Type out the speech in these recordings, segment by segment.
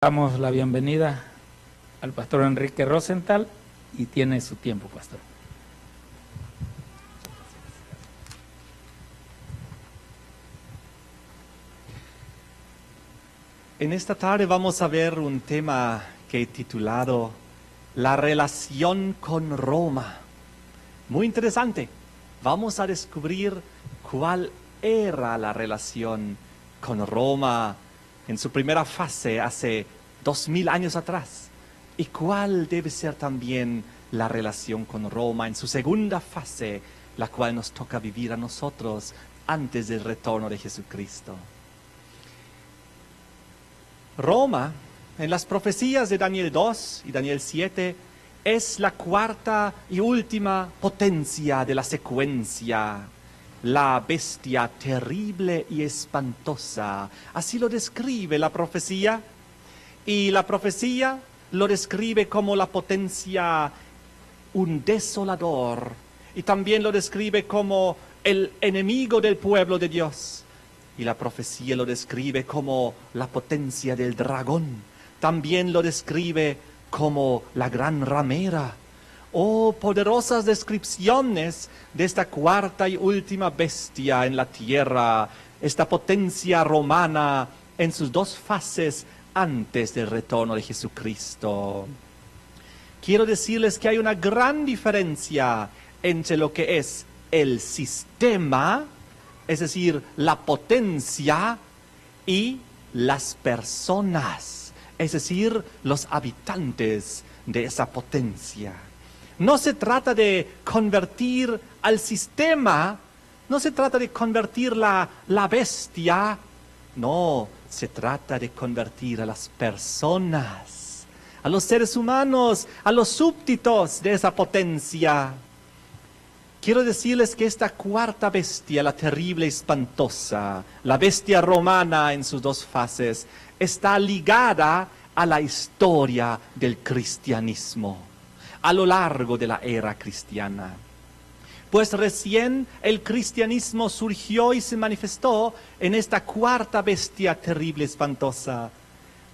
Damos la bienvenida al pastor Enrique Rosenthal y tiene su tiempo, pastor. En esta tarde vamos a ver un tema que he titulado La relación con Roma. Muy interesante. Vamos a descubrir cuál era la relación con Roma en su primera fase hace 2000 años atrás. ¿Y cuál debe ser también la relación con Roma en su segunda fase, la cual nos toca vivir a nosotros antes del retorno de Jesucristo? Roma, en las profecías de Daniel 2 y Daniel 7, es la cuarta y última potencia de la secuencia. La bestia terrible y espantosa. Así lo describe la profecía. Y la profecía lo describe como la potencia, un desolador. Y también lo describe como el enemigo del pueblo de Dios. Y la profecía lo describe como la potencia del dragón. También lo describe como la gran ramera. Oh, poderosas descripciones de esta cuarta y última bestia en la tierra, esta potencia romana en sus dos fases antes del retorno de Jesucristo. Quiero decirles que hay una gran diferencia entre lo que es el sistema, es decir, la potencia, y las personas, es decir, los habitantes de esa potencia. No se trata de convertir al sistema, no se trata de convertir la bestia, no, se trata de convertir a las personas, a los seres humanos, a los súbditos de esa potencia. Quiero decirles que esta cuarta bestia, la terrible y espantosa, la bestia romana en sus dos fases, está ligada a la historia del cristianismo a lo largo de la era cristiana. Pues recién el cristianismo surgió y se manifestó en esta cuarta bestia terrible, espantosa.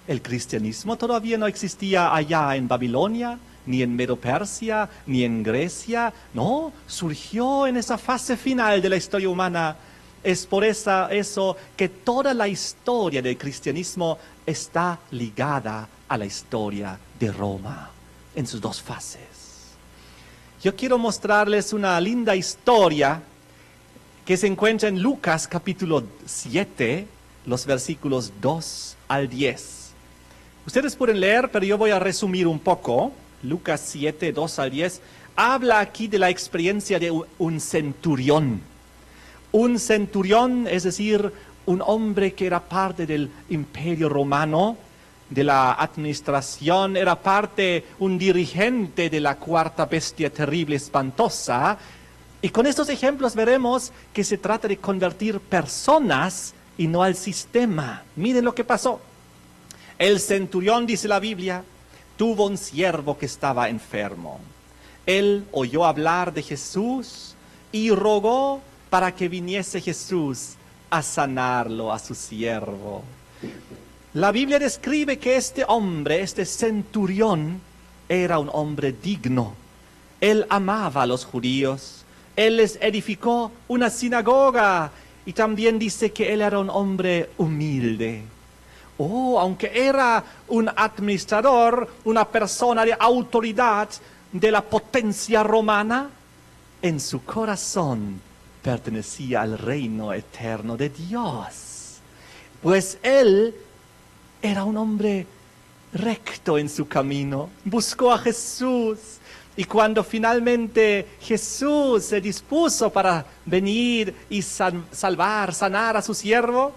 El cristianismo todavía no existía allá en Babilonia, ni en Medo-Persia, ni en Grecia. No, surgió en esa fase final de la historia humana. Es por eso que toda la historia del cristianismo está ligada a la historia de Roma en sus dos fases. Yo quiero mostrarles una linda historia que se encuentra en Lucas capítulo 7, los versículos 2 al 10. Ustedes pueden leer, pero yo voy a resumir un poco. Lucas 7, 2 al 10, habla aquí de la experiencia de un centurión. Un centurión, es decir, un hombre que era parte del imperio romano, de la administración, era un dirigente de la cuarta bestia terrible, espantosa. Y con estos ejemplos veremos que se trata de convertir personas y no al sistema. Miren lo que pasó. El centurión, dice la Biblia, tuvo un siervo que estaba enfermo. Él oyó hablar de Jesús y rogó para que viniese Jesús a sanarlo a su siervo. La Biblia describe que este hombre, este centurión, era un hombre digno. Él amaba a los judíos. Él les edificó una sinagoga. Y también dice que él era un hombre humilde. Oh, aunque era un administrador, una persona de autoridad de la potencia romana, en su corazón pertenecía al reino eterno de Dios. Pues él era un hombre recto en su camino, buscó a Jesús. Y cuando finalmente Jesús se dispuso para venir y sanar a su siervo,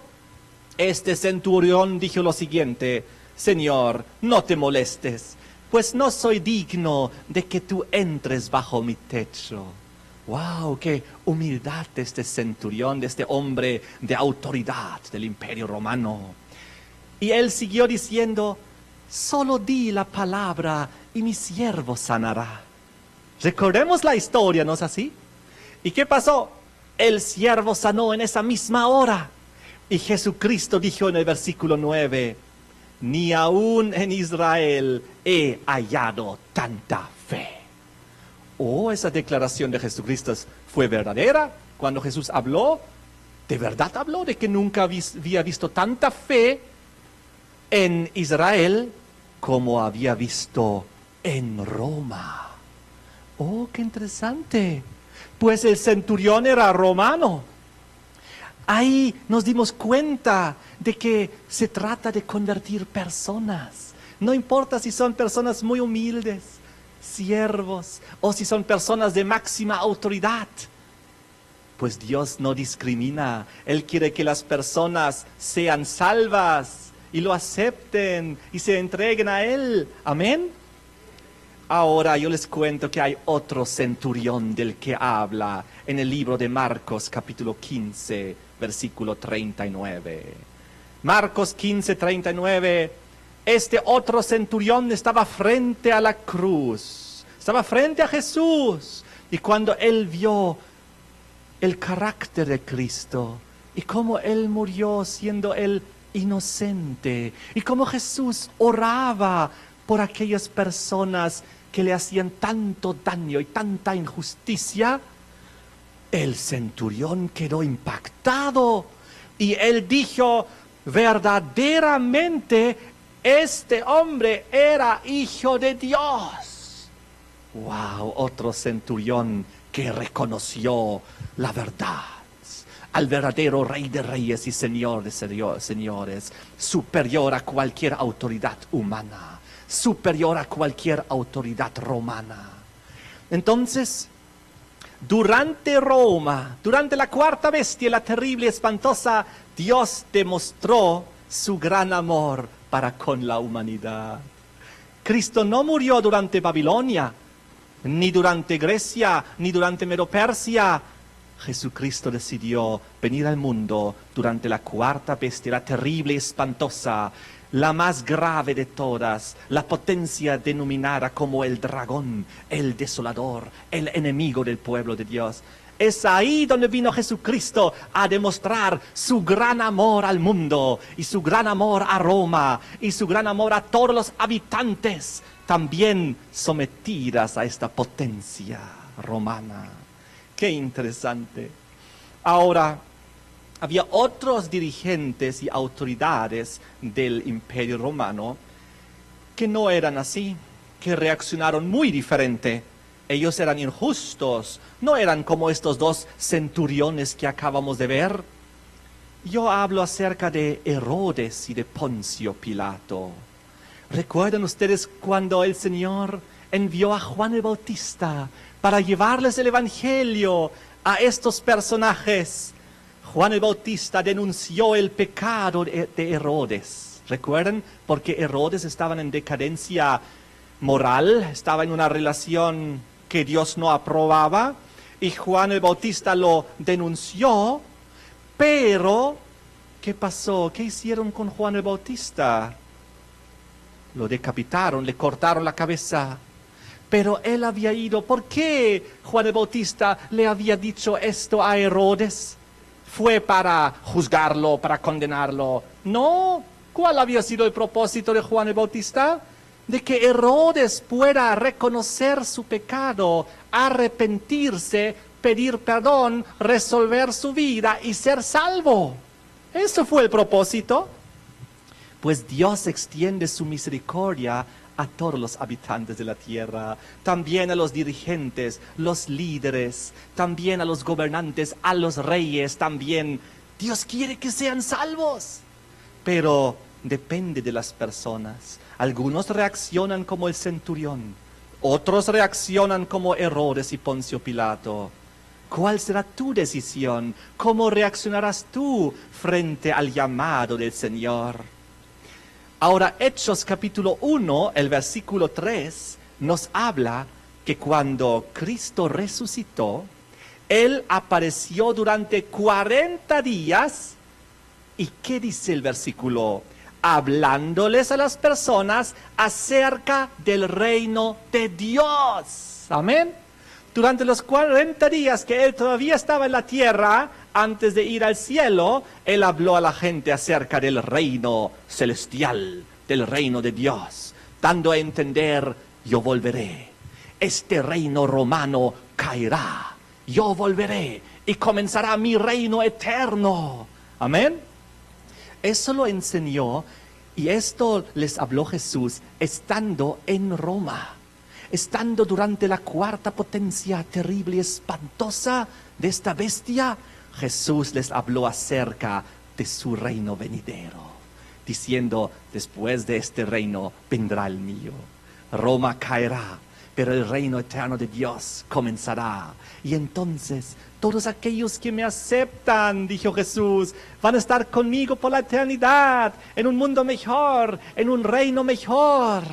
este centurión dijo lo siguiente: Señor, no te molestes, pues no soy digno de que tú entres bajo mi techo. ¡Wow! ¡Qué humildad de este centurión, de este hombre de autoridad del imperio romano! Y él siguió diciendo: solo di la palabra y mi siervo sanará. Recordemos la historia, ¿no es así? ¿Y qué pasó? El siervo sanó en esa misma hora. Y Jesucristo dijo en el versículo 9: ni aún en Israel he hallado tanta fe. Oh, esa declaración de Jesucristo fue verdadera. Cuando Jesús habló, de verdad habló de que nunca había visto tanta fe en Israel como había visto en Roma. Oh, qué interesante. Pues el centurión era romano. Ahí nos dimos cuenta de que se trata de convertir personas. No importa si son personas muy humildes, siervos, o si son personas de máxima autoridad. Pues Dios no discrimina. Él quiere que las personas sean salvas y lo acepten y se entreguen a Él. Amén. Ahora yo les cuento que hay otro centurión del que habla en el libro de Marcos, capítulo 15, versículo 39. Marcos 15, 39. Este otro centurión estaba frente a la cruz, estaba frente a Jesús. Y cuando él vio el carácter de Cristo y cómo Él murió siendo Él inocente y cómo Jesús oraba por aquellas personas que le hacían tanto daño y tanta injusticia, el centurión quedó impactado y él dijo, verdaderamente este hombre era hijo de Dios. ¡Wow! Otro centurión que reconoció la verdad, al verdadero Rey de Reyes y Señor de señores, superior a cualquier autoridad humana, superior a cualquier autoridad romana. Entonces, durante Roma, durante la cuarta bestia, la terrible y espantosa, Dios demostró su gran amor para con la humanidad. Cristo no murió durante Babilonia, ni durante Grecia, ni durante Medo-Persia. Jesucristo decidió venir al mundo durante la cuarta bestia, la terrible y espantosa, la más grave de todas, la potencia denominada como el dragón, el desolador, el enemigo del pueblo de Dios. Es ahí donde vino Jesucristo a demostrar su gran amor al mundo, y su gran amor a Roma, y su gran amor a todos los habitantes, también sometidas a esta potencia romana. Qué interesante. Ahora, había otros dirigentes y autoridades del Imperio Romano que no eran así, que reaccionaron muy diferente. Ellos eran injustos, no eran como estos dos centuriones que acabamos de ver. Yo hablo acerca de Herodes y de Poncio Pilato. ¿Recuerdan ustedes cuando el Señor envió a Juan el Bautista para llevarles el Evangelio a estos personajes? Juan el Bautista denunció el pecado de Herodes. ¿Recuerdan? Porque Herodes estaba en decadencia moral, estaba en una relación que Dios no aprobaba, y Juan el Bautista lo denunció. Pero, ¿qué pasó? ¿Qué hicieron con Juan el Bautista? Lo decapitaron, le cortaron la cabeza. Pero él había ido. ¿Por qué Juan el Bautista le había dicho esto a Herodes? ¿Fue para juzgarlo, para condenarlo? No. ¿Cuál había sido el propósito de Juan el Bautista? De que Herodes pueda reconocer su pecado, arrepentirse, pedir perdón, resolver su vida y ser salvo. ¿Eso fue el propósito? Pues Dios extiende su misericordia a todos los habitantes de la tierra, también a los dirigentes, los líderes, también a los gobernantes, a los reyes, también. Dios quiere que sean salvos, pero depende de las personas. Algunos reaccionan como el centurión, otros reaccionan como Herodes y Poncio Pilato. ¿Cuál será tu decisión? ¿Cómo reaccionarás tú frente al llamado del Señor? Ahora, Hechos capítulo 1, el versículo 3, nos habla que cuando Cristo resucitó, Él apareció durante 40 días. ¿Y qué dice el versículo? Hablándoles a las personas acerca del reino de Dios. Amén. Durante los 40 días que Él todavía estaba en la tierra, antes de ir al cielo, Él habló a la gente acerca del reino celestial, del reino de Dios, dando a entender, yo volveré. Este reino romano caerá, yo volveré y comenzará mi reino eterno. Amén. Eso lo enseñó y esto les habló Jesús estando en Roma, estando durante la cuarta potencia terrible y espantosa de esta bestia. Jesús les habló acerca de su reino venidero, diciendo, después de este reino vendrá el mío. Roma caerá, pero el reino eterno de Dios comenzará. Y entonces todos aquellos que me aceptan, dijo Jesús, van a estar conmigo por la eternidad, en un mundo mejor, en un reino mejor,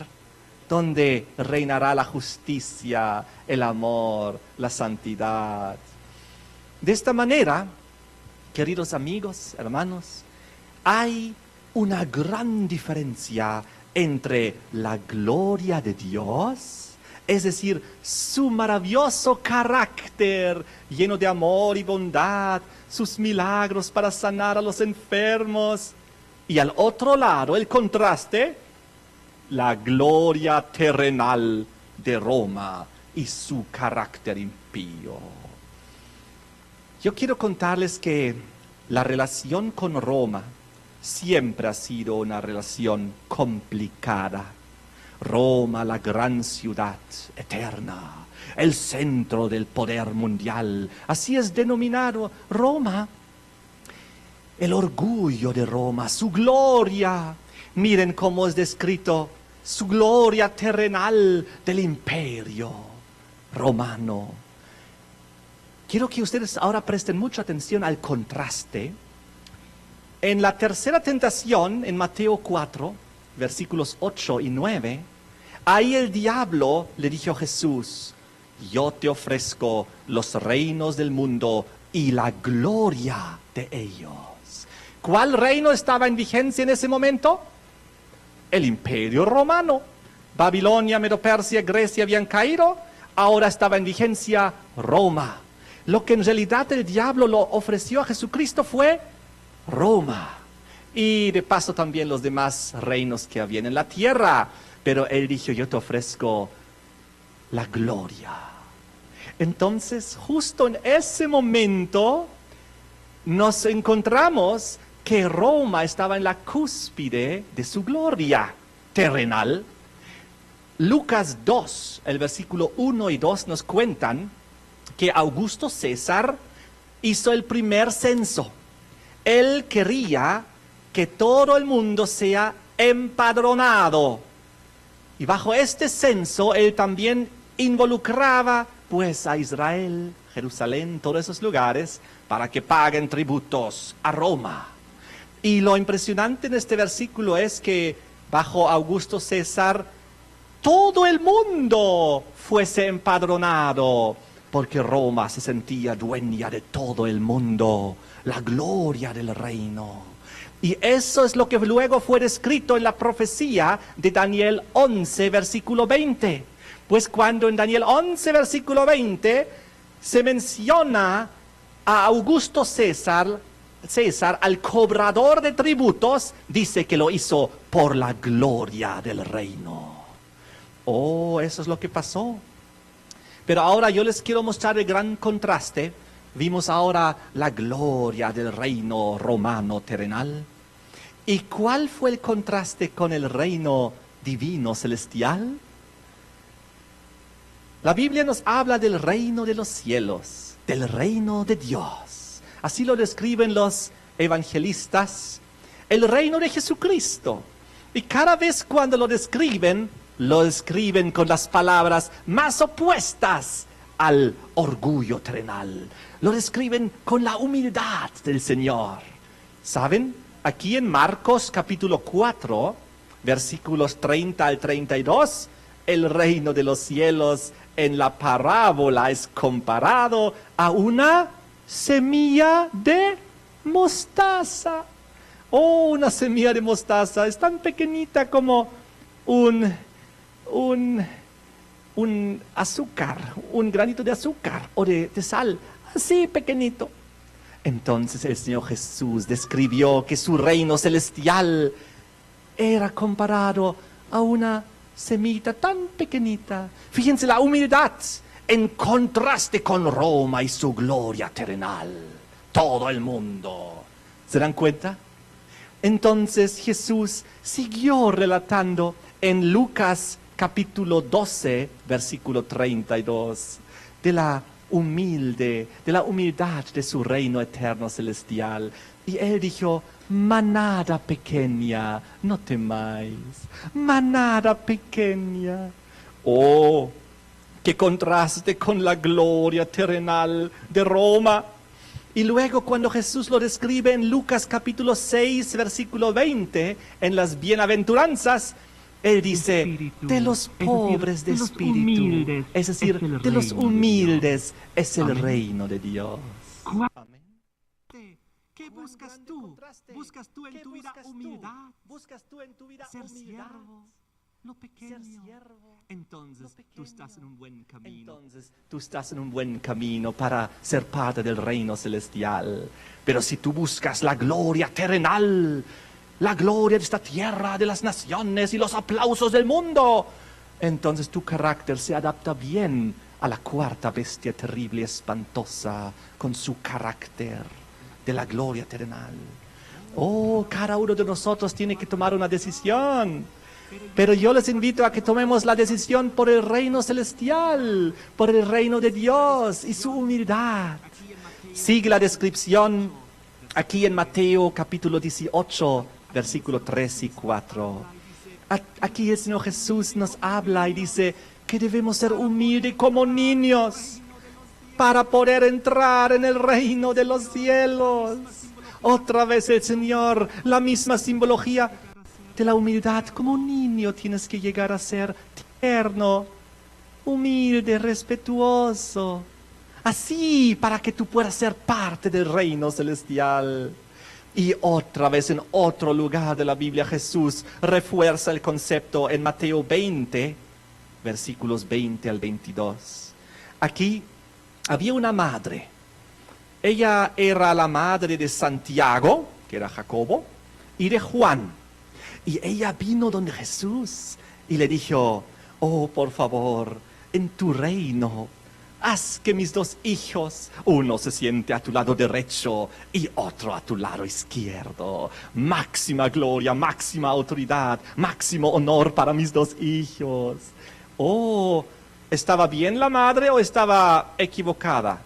donde reinará la justicia, el amor, la santidad. De esta manera, queridos amigos, hermanos, hay una gran diferencia entre la gloria de Dios, es decir, su maravilloso carácter lleno de amor y bondad, sus milagros para sanar a los enfermos, y al otro lado, el contraste, la gloria terrenal de Roma y su carácter impío. Yo quiero contarles que la relación con Roma siempre ha sido una relación complicada. Roma, la gran ciudad eterna, el centro del poder mundial, así es denominado Roma. El orgullo de Roma, su gloria, miren cómo es descrito, su gloria terrenal del imperio romano. Quiero que ustedes ahora presten mucha atención al contraste. En la tercera tentación, en Mateo 4, versículos 8 y 9, ahí el diablo le dijo a Jesús, yo te ofrezco los reinos del mundo y la gloria de ellos. ¿Cuál reino estaba en vigencia en ese momento? El imperio romano. Babilonia, Medo-Persia, Grecia habían caído, ahora estaba en vigencia Roma. Lo que en realidad el diablo lo ofreció a Jesucristo fue Roma. Y de paso también los demás reinos que habían en la tierra. Pero él dijo, yo te ofrezco la gloria. Entonces, justo en ese momento, nos encontramos que Roma estaba en la cúspide de su gloria terrenal. Lucas 2, el versículo 1 y 2 nos cuentan que Augusto César hizo el primer censo. Él quería que todo el mundo sea empadronado. Y bajo este censo, él también involucraba pues a Israel, Jerusalén, todos esos lugares, para que paguen tributos a Roma. Y lo impresionante en este versículo es que bajo Augusto César, todo el mundo fuese empadronado, porque Roma se sentía dueña de todo el mundo, la gloria del reino. Y eso es lo que luego fue descrito en la profecía de Daniel 11, versículo 20. Pues cuando en Daniel 11, versículo 20, se menciona a Augusto César, al cobrador de tributos, dice que lo hizo por la gloria del reino. Oh, eso es lo que pasó. Pero ahora yo les quiero mostrar el gran contraste. Vimos ahora la gloria del reino romano terrenal. ¿Y cuál fue el contraste con el reino divino celestial? La Biblia nos habla del reino de los cielos, del reino de Dios. Así lo describen los evangelistas, el reino de Jesucristo. Y cada vez cuando lo describen con las palabras más opuestas al orgullo terrenal. Lo describen con la humildad del Señor. ¿Saben? Aquí en Marcos capítulo 4, versículos 30 al 32, el reino de los cielos en la parábola es comparado a una semilla de mostaza. Oh, una semilla de mostaza es tan pequeñita como un azúcar, un granito de azúcar o de sal, así pequeñito. Entonces el Señor Jesús describió que su reino celestial era comparado a una semita tan pequeñita. Fíjense la humildad en contraste con Roma y su gloria terrenal. Todo el mundo. ¿Se dan cuenta? Entonces Jesús siguió relatando en Lucas capítulo 12, versículo 32, de la humildad de su reino eterno celestial. Y él dijo: manada pequeña, no temáis. Manada pequeña. Oh, qué contraste con la gloria terrenal de Roma. Y luego cuando Jesús lo describe en Lucas capítulo 6, versículo 20, en las bienaventuranzas, él dice: de los pobres de espíritu, es decir, de los humildes es el reino de Dios. Amén. ¿Qué buscas tú? ¿Buscas tú en tu vida humildad? ¿Buscas tú en tu vida ser siervo? Lo pequeño. Entonces tú estás en un buen camino. Entonces tú estás en un buen camino para ser parte del reino celestial. Pero si tú buscas la gloria terrenal, la gloria de esta tierra, de las naciones y los aplausos del mundo, entonces tu carácter se adapta bien a la cuarta bestia terrible y espantosa con su carácter de la gloria terrenal. Oh, cada uno de nosotros tiene que tomar una decisión. Pero yo les invito a que tomemos la decisión por el reino celestial, por el reino de Dios y su humildad. Sigue la descripción aquí en Mateo capítulo 18, versículo 3 y 4. Aquí el Señor Jesús nos habla y dice que debemos ser humildes como niños para poder entrar en el reino de los cielos. Otra vez el Señor, la misma simbología de la humildad. Como un niño tienes que llegar a ser tierno, humilde, respetuoso. Así para que tú puedas ser parte del reino celestial. Y otra vez en otro lugar de la Biblia Jesús refuerza el concepto en Mateo 20, versículos 20 al 22. Aquí había una madre. Ella era la madre de Santiago, que era Jacobo, y de Juan. Y ella vino donde Jesús y le dijo: oh, por favor, en tu reino, haz que mis dos hijos, uno se siente a tu lado derecho y otro a tu lado izquierdo. Máxima gloria, máxima autoridad, máximo honor para mis dos hijos. Oh, ¿estaba bien la madre o estaba equivocada?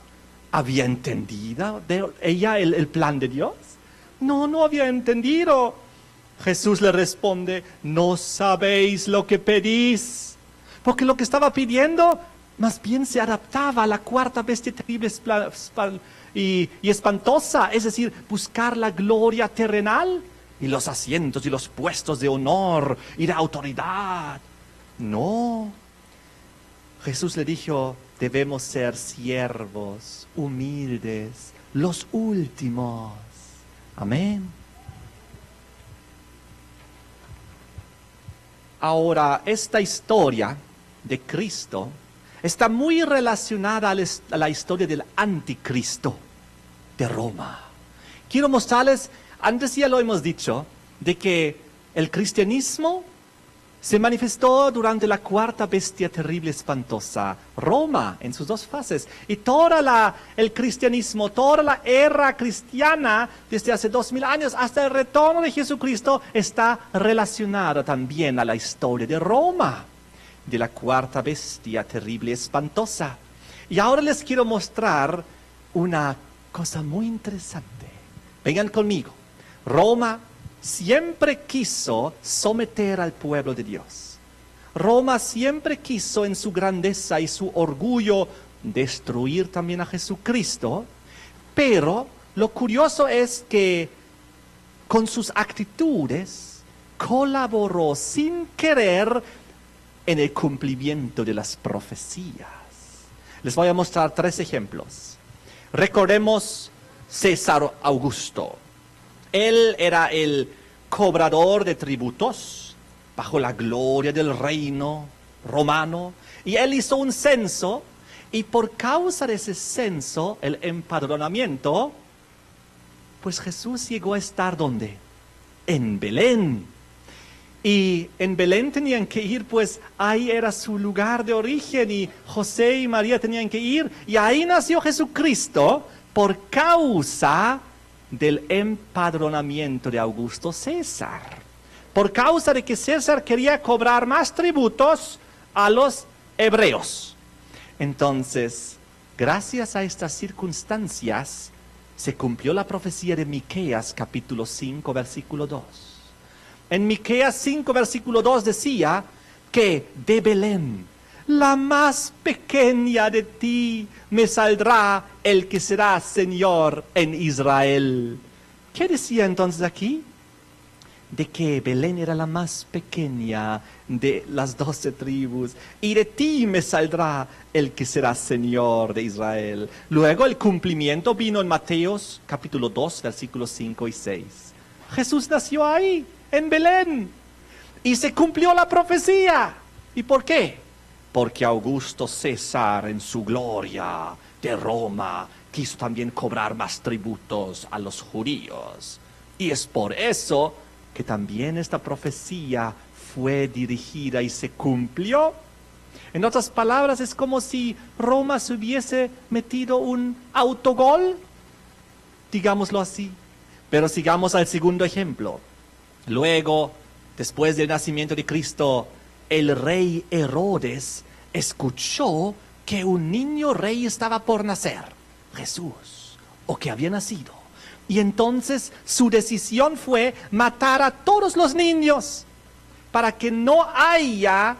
¿Había entendido ella el plan de Dios? No, no había entendido. Jesús le responde: no sabéis lo que pedís. Porque lo que estaba pidiendo más bien se adaptaba a la cuarta bestia terrible y espantosa. Es decir, buscar la gloria terrenal y los asientos y los puestos de honor y de autoridad. No. Jesús le dijo: debemos ser siervos, humildes, los últimos. Amén. Ahora, esta historia de Cristo está muy relacionada a la historia del anticristo de Roma. Quiero mostrarles, antes ya lo hemos dicho, de que el cristianismo se manifestó durante la cuarta bestia terrible espantosa, Roma, en sus dos fases. Y el cristianismo, toda la era cristiana, desde hace 2000 años hasta el retorno de Jesucristo, está relacionada también a la historia de Roma, de la cuarta bestia terrible espantosa. Y ahora les quiero mostrar una cosa muy interesante. Vengan conmigo. Roma siempre quiso someter al pueblo de Dios. Roma siempre quiso en su grandeza y su orgullo destruir también a Jesucristo, pero lo curioso es que con sus actitudes colaboró sin querer en el cumplimiento de las profecías. Les voy a mostrar 3 ejemplos. Recordemos César Augusto. Él era el cobrador de tributos bajo la gloria del reino romano. Y él hizo un censo, y por causa de ese censo, el empadronamiento, pues Jesús llegó a estar ¿dónde? En Belén. Y en Belén tenían que ir, pues ahí era su lugar de origen y José y María tenían que ir. Y ahí nació Jesucristo por causa del empadronamiento de Augusto César. Por causa de que César quería cobrar más tributos a los hebreos. Entonces, gracias a estas circunstancias, se cumplió la profecía de Miqueas capítulo 5, versículo 2. En Miqueas 5, versículo 2 decía que de Belén, la más pequeña de ti, me saldrá el que será Señor en Israel. ¿Qué decía entonces aquí? De que Belén era la más pequeña de las 12 tribus, y de ti me saldrá el que será Señor de Israel. Luego el cumplimiento vino en Mateos capítulo 2, versículos 5 y 6. Jesús nació ahí, en Belén, y se cumplió la profecía. ¿Y por qué? Porque Augusto César, en su gloria de Roma, quiso también cobrar más tributos a los judíos. Y es por eso que también esta profecía fue dirigida y se cumplió. En otras palabras, es como si Roma se hubiese metido un autogol, digámoslo así. Pero sigamos al segundo ejemplo. Luego, después del nacimiento de Cristo, el rey Herodes escuchó que un niño rey estaba por nacer, Jesús, o que había nacido. Y entonces su decisión fue matar a todos los niños para que no haya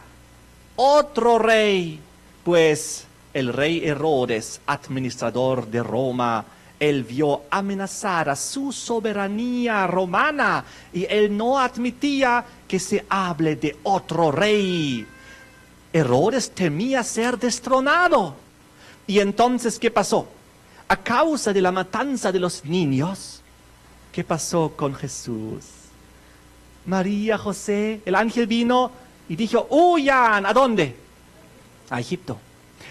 otro rey. Pues el rey Herodes, administrador de Roma, él vio amenazada su soberanía romana y él no admitía que se hable de otro rey. Herodes temía ser destronado. Y entonces, ¿qué pasó? A causa de la matanza de los niños, ¿qué pasó con Jesús? María, José, el ángel vino y dijo, huyan, ¿a dónde? A Egipto.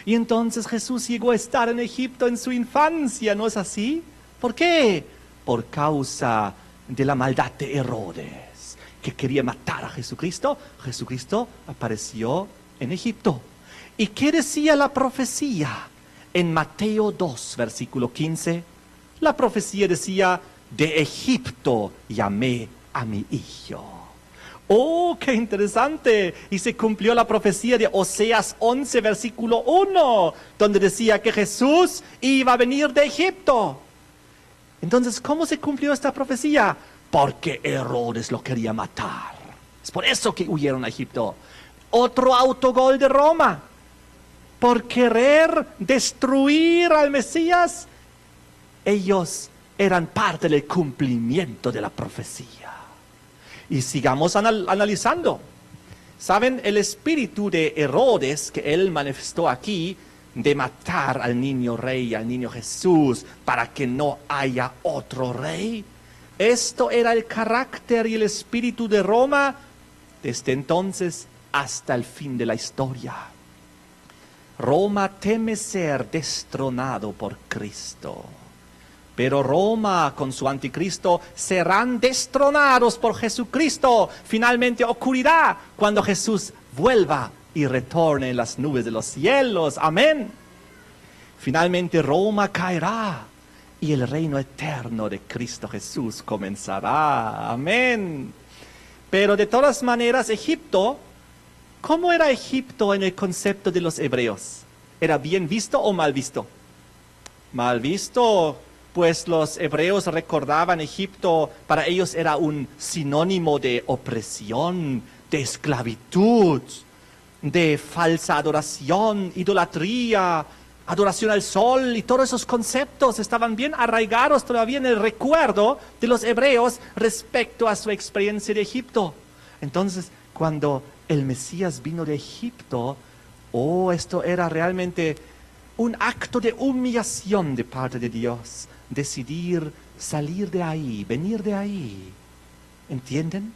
Y entonces Jesús llegó a estar en Egipto en su infancia, ¿no es así? ¿Por qué? Por causa de la maldad de Herodes, que quería matar a Jesucristo. Jesucristo apareció en Egipto. ¿Y qué decía la profecía? En Mateo 2, versículo 15, la profecía decía, de Egipto llamé a mi hijo. ¡Oh, qué interesante! Y se cumplió la profecía de Oseas 11, versículo 1, donde decía que Jesús iba a venir de Egipto. Entonces, ¿cómo se cumplió esta profecía? Porque Herodes lo quería matar. Es por eso que huyeron a Egipto. Otro autogol de Roma. Por querer destruir al Mesías, ellos eran parte del cumplimiento de la profecía. Y sigamos analizando. ¿Saben? El espíritu de Herodes que él manifestó aquí, de matar al niño rey, al niño Jesús, para que no haya otro rey. Esto era el carácter y el espíritu de Roma desde entonces hasta el fin de la historia. Roma teme ser destronado por Cristo. Pero Roma con su anticristo serán destronados por Jesucristo. Finalmente ocurrirá cuando Jesús vuelva y retorne en las nubes de los cielos. Amén. Finalmente Roma caerá y el reino eterno de Cristo Jesús comenzará. Amén. Pero de todas maneras, Egipto, ¿cómo era Egipto en el concepto de los hebreos? ¿Era bien visto o mal visto? Mal visto, pues los hebreos recordaban Egipto, para ellos era un sinónimo de opresión, de esclavitud, de falsa adoración, idolatría, adoración al sol, y todos esos conceptos estaban bien arraigados todavía en el recuerdo de los hebreos respecto a su experiencia de Egipto. Entonces, cuando el Mesías vino de Egipto, esto era realmente un acto de humillación de parte de Dios, decidir salir de ahí, venir de ahí. ¿Entienden?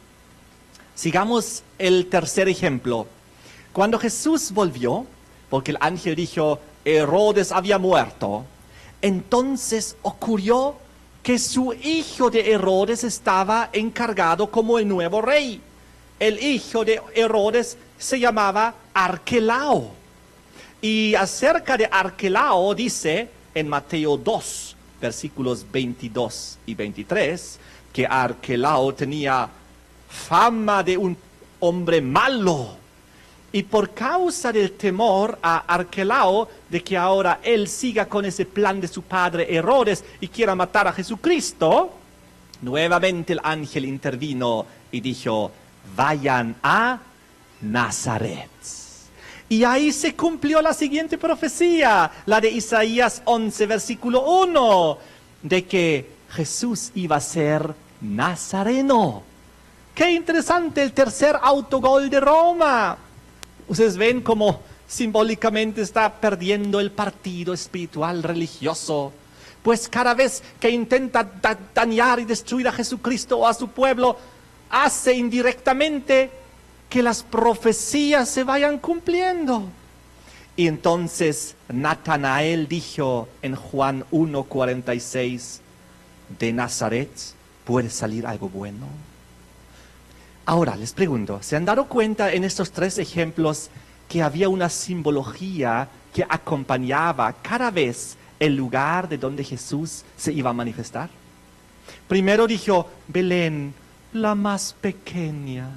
Sigamos el tercer ejemplo. Cuando Jesús volvió, porque el ángel dijo, Herodes había muerto, entonces ocurrió que su hijo de Herodes estaba encargado como el nuevo rey. el hijo de Herodes se llamaba Arquelao. Y acerca de Arquelao dice en Mateo 2, versículos 22 y 23, que Arquelao tenía fama de un hombre malo. Y por causa del temor a Arquelao de que ahora él siga con ese plan de su padre Herodes y quiera matar a Jesucristo, nuevamente el ángel intervino y dijo, vayan a Nazaret. Y ahí se cumplió la siguiente profecía, la de Isaías 11, versículo 1, de que Jesús iba a ser nazareno. ¡Qué interesante! El tercer autogol de Roma. Ustedes ven cómo simbólicamente está perdiendo el partido espiritual religioso. Pues cada vez que intenta dañar y destruir a Jesucristo o a su pueblo, hace indirectamente que las profecías se vayan cumpliendo. Y entonces Natanael dijo en Juan 1:46, de Nazaret puede salir algo bueno. Ahora les pregunto, ¿se han dado cuenta en estos tres ejemplos que había una simbología que acompañaba cada vez el lugar de donde Jesús se iba a manifestar? Primero dijo, Belén, la más pequeña.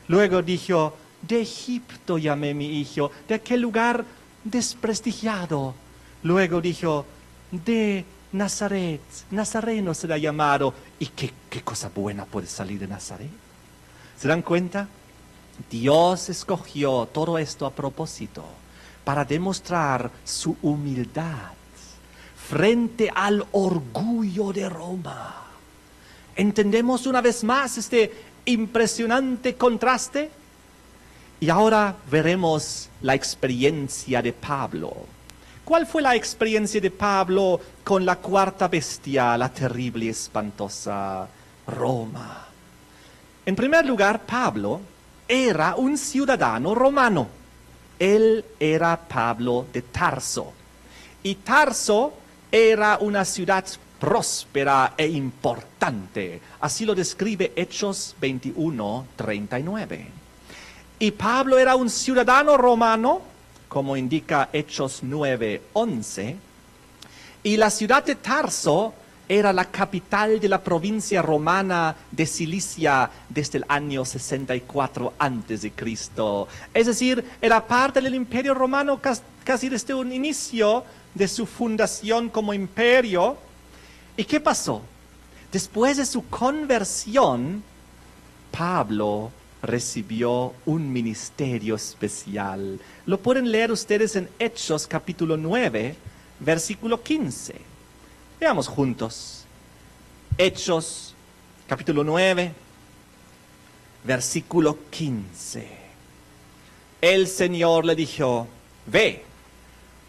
Luego dijo, de Egipto llamé mi hijo, de aquel lugar desprestigiado. Luego dijo, de Nazaret, Nazareno será llamado. ¿Y qué cosa buena puede salir de Nazaret? ¿Se dan cuenta? Dios escogió todo esto a propósito para demostrar su humildad frente al orgullo de Roma. ¿Entendemos una vez más este impresionante contraste? Y ahora veremos la experiencia de Pablo. ¿Cuál fue la experiencia de Pablo con la cuarta bestia, la terrible y espantosa Roma? En primer lugar, Pablo era un ciudadano romano. Él era Pablo de Tarso. Y Tarso era una ciudad próspera e importante. Así lo describe Hechos 21:39. Y Pablo era un ciudadano romano, como indica Hechos 9:11. Y la ciudad de Tarso era la capital de la provincia romana de Cilicia desde el año 64 a.C. Es decir, era parte del imperio romano casi desde un inicio de su fundación como imperio. ¿Y qué pasó? Después de su conversión, Pablo recibió un ministerio especial. Lo pueden leer ustedes en Hechos capítulo 9, versículo 15. Veamos juntos. Hechos, capítulo 9, versículo 15. El Señor le dijo, ve,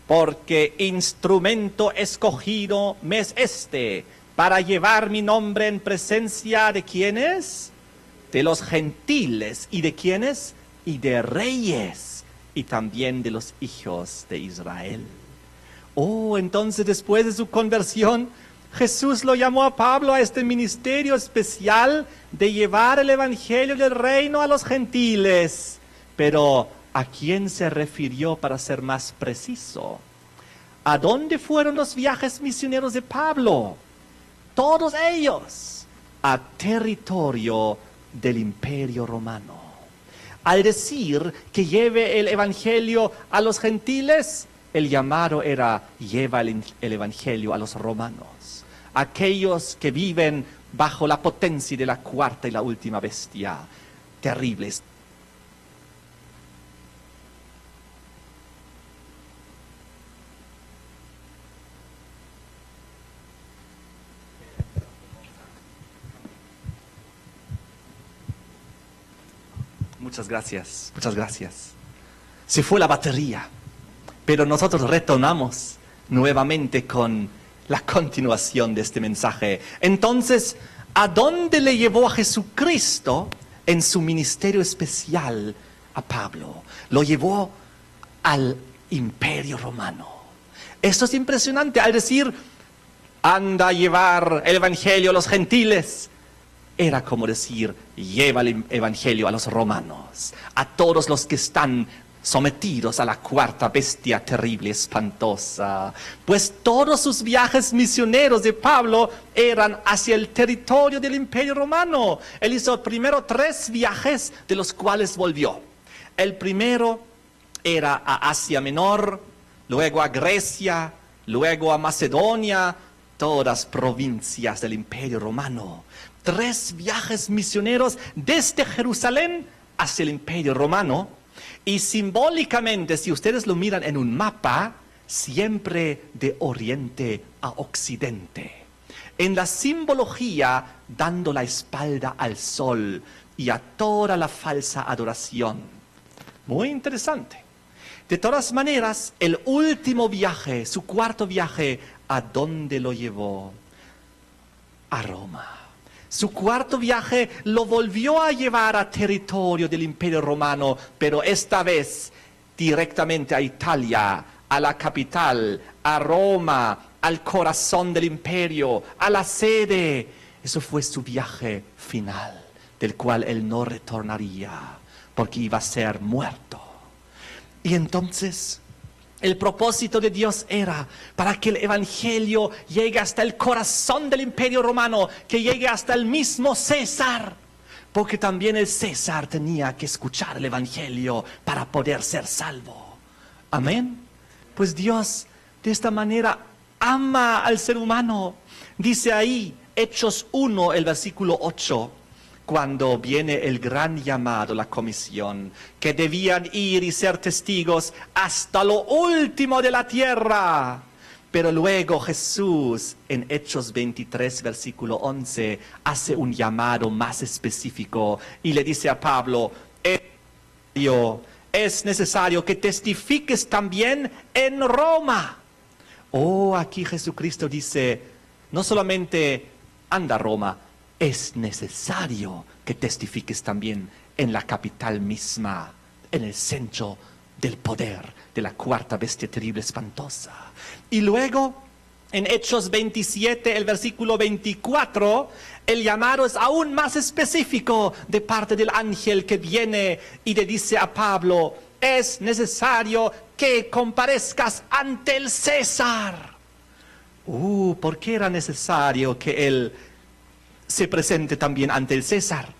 porque instrumento escogido me es este, para llevar mi nombre en presencia de ¿quiénes? De los gentiles. ¿Y de quiénes? Y de reyes, y también de los hijos de Israel. Oh, entonces después de su conversión, Jesús lo llamó a Pablo a este ministerio especial de llevar el evangelio del reino a los gentiles. Pero, ¿a quién se refirió para ser más preciso? ¿A dónde fueron los viajes misioneros de Pablo? Todos ellos a territorio del imperio romano. Al decir que lleve el evangelio a los gentiles, el llamado era, lleva el evangelio a los romanos, aquellos que viven bajo la potencia de la cuarta y la última bestia, terribles. Muchas gracias, muchas gracias. Se fue la batería. Pero nosotros retornamos nuevamente con la continuación de este mensaje. Entonces, ¿a dónde le llevó a Jesucristo en su ministerio especial a Pablo? Lo llevó al imperio romano. Esto es impresionante. Al decir, anda a llevar el evangelio a los gentiles, era como decir, lleva el evangelio a los romanos, a todos los que están sometidos a la cuarta bestia terrible, espantosa. Pues todos sus viajes misioneros de Pablo eran hacia el territorio del Imperio Romano. Él hizo primero 3 viajes, de los cuales volvió. El primero era a Asia Menor, luego a Grecia, luego a Macedonia, todas provincias del Imperio Romano. 3 viajes misioneros desde Jerusalén hacia el Imperio Romano. Y simbólicamente, si ustedes lo miran en un mapa, siempre de oriente a occidente. En la simbología, dando la espalda al sol y a toda la falsa adoración. Muy interesante. De todas maneras, el último viaje, su 4º viaje, ¿a dónde lo llevó? A Roma. Su 4º viaje lo volvió a llevar a territorio del Imperio Romano, pero esta vez directamente a Italia, a la capital, a Roma, al corazón del imperio, a la sede. Eso fue su viaje final, del cual él no retornaría, porque iba a ser muerto. Y entonces, el propósito de Dios era para que el evangelio llegue hasta el corazón del Imperio Romano, que llegue hasta el mismo César, porque también el César tenía que escuchar el evangelio para poder ser salvo. Amén. Pues Dios de esta manera ama al ser humano. Dice ahí, Hechos 1, el versículo 8, cuando viene el gran llamado, la comisión, que debían ir y ser testigos hasta lo último de la tierra. Pero luego Jesús, en Hechos 23, versículo 11, hace un llamado más específico y le dice a Pablo, es necesario que testifiques también en Roma. Oh, aquí Jesucristo dice, no solamente anda a Roma, es necesario que testifiques también en la capital misma, en el centro del poder de la 4ª bestia terrible, espantosa. Y luego, en Hechos 27, el versículo 24, el llamado es aún más específico de parte del ángel que viene y le dice a Pablo, es necesario que comparezcas ante el César. ¿Por qué era necesario que él se presente también ante el César?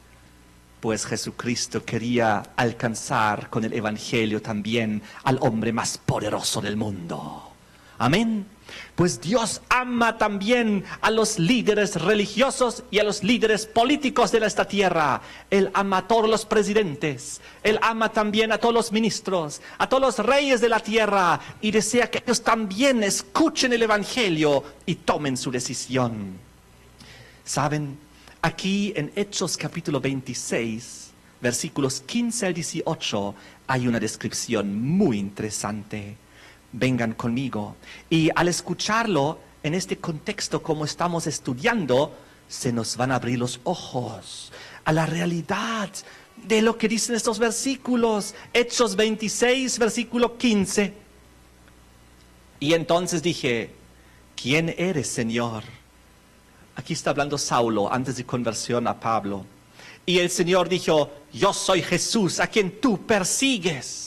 Pues Jesucristo quería alcanzar con el evangelio también al hombre más poderoso del mundo. Amén. Pues Dios ama también a los líderes religiosos y a los líderes políticos de esta tierra. Él ama a todos los presidentes. Él ama también a todos los ministros, a todos los reyes de la tierra. Y desea que ellos también escuchen el evangelio y tomen su decisión. ¿Saben? Aquí en Hechos capítulo 26, versículos 15 al 18, hay una descripción muy interesante. Vengan conmigo. Y al escucharlo, en este contexto como estamos estudiando, se nos van a abrir los ojos a la realidad de lo que dicen estos versículos. Hechos 26, versículo 15. Y entonces dije, ¿quién eres, Señor? Aquí está hablando Saulo antes de conversión a Pablo. Y el Señor dijo, yo soy Jesús a quien tú persigues.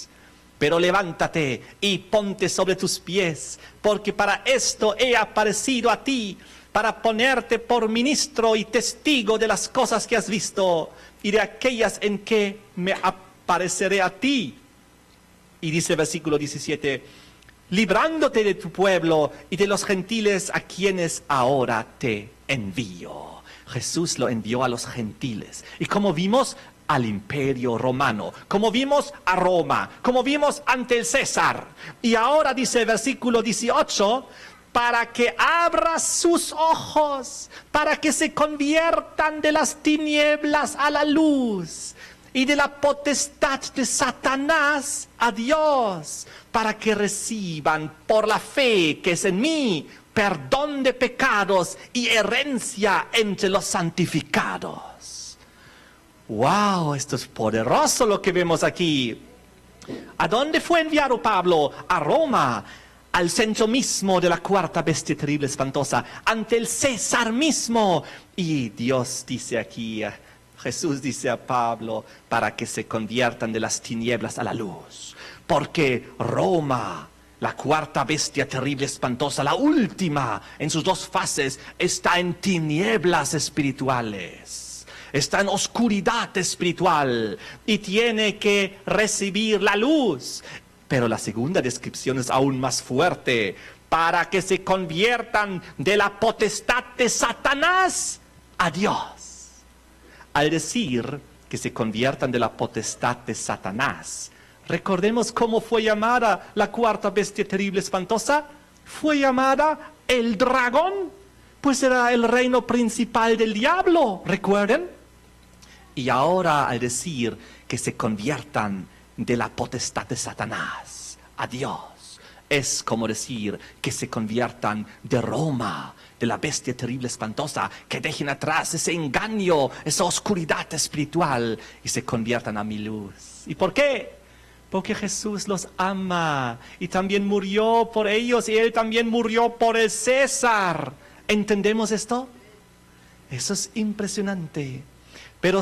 Pero levántate y ponte sobre tus pies, porque para esto he aparecido a ti, para ponerte por ministro y testigo de las cosas que has visto y de aquellas en que me apareceré a ti. Y dice el versículo 17, librándote de tu pueblo y de los gentiles a quienes ahora te envío. Jesús lo envió a los gentiles. Y como vimos, al Imperio Romano, como vimos a Roma, como vimos ante el César. Y ahora dice el versículo 18, para que abra sus ojos, para que se conviertan de las tinieblas a la luz y de la potestad de Satanás a Dios, para que reciban por la fe que es en mí, perdón de pecados y herencia entre los santificados. ¡Wow! Esto es poderoso lo que vemos aquí. ¿A dónde fue enviado Pablo? A Roma. al centro mismo de la cuarta bestia terrible espantosa, ante el César mismo. Y Dios dice aquí, Jesús dice a Pablo, para que se conviertan de las tinieblas a la luz. Porque Roma, la cuarta bestia terrible espantosa, la última en sus dos fases, está en tinieblas espirituales. Está en oscuridad espiritual y tiene que recibir la luz. Pero la segunda descripción es aún más fuerte. Para que se conviertan de la potestad de Satanás a Dios. Al decir que se conviertan de la potestad de Satanás, recordemos cómo fue llamada la cuarta bestia terrible espantosa. Fue llamada el dragón, pues era el reino principal del diablo, ¿recuerden? Y ahora al decir que se conviertan de la potestad de Satanás a Dios, es como decir que se conviertan de Roma, de la bestia terrible espantosa, que dejen atrás ese engaño, esa oscuridad espiritual y se conviertan a mi luz. ¿Y por qué? Porque Jesús los ama y también murió por ellos y Él también murió por el César. ¿Entendemos esto? Eso es impresionante. Pero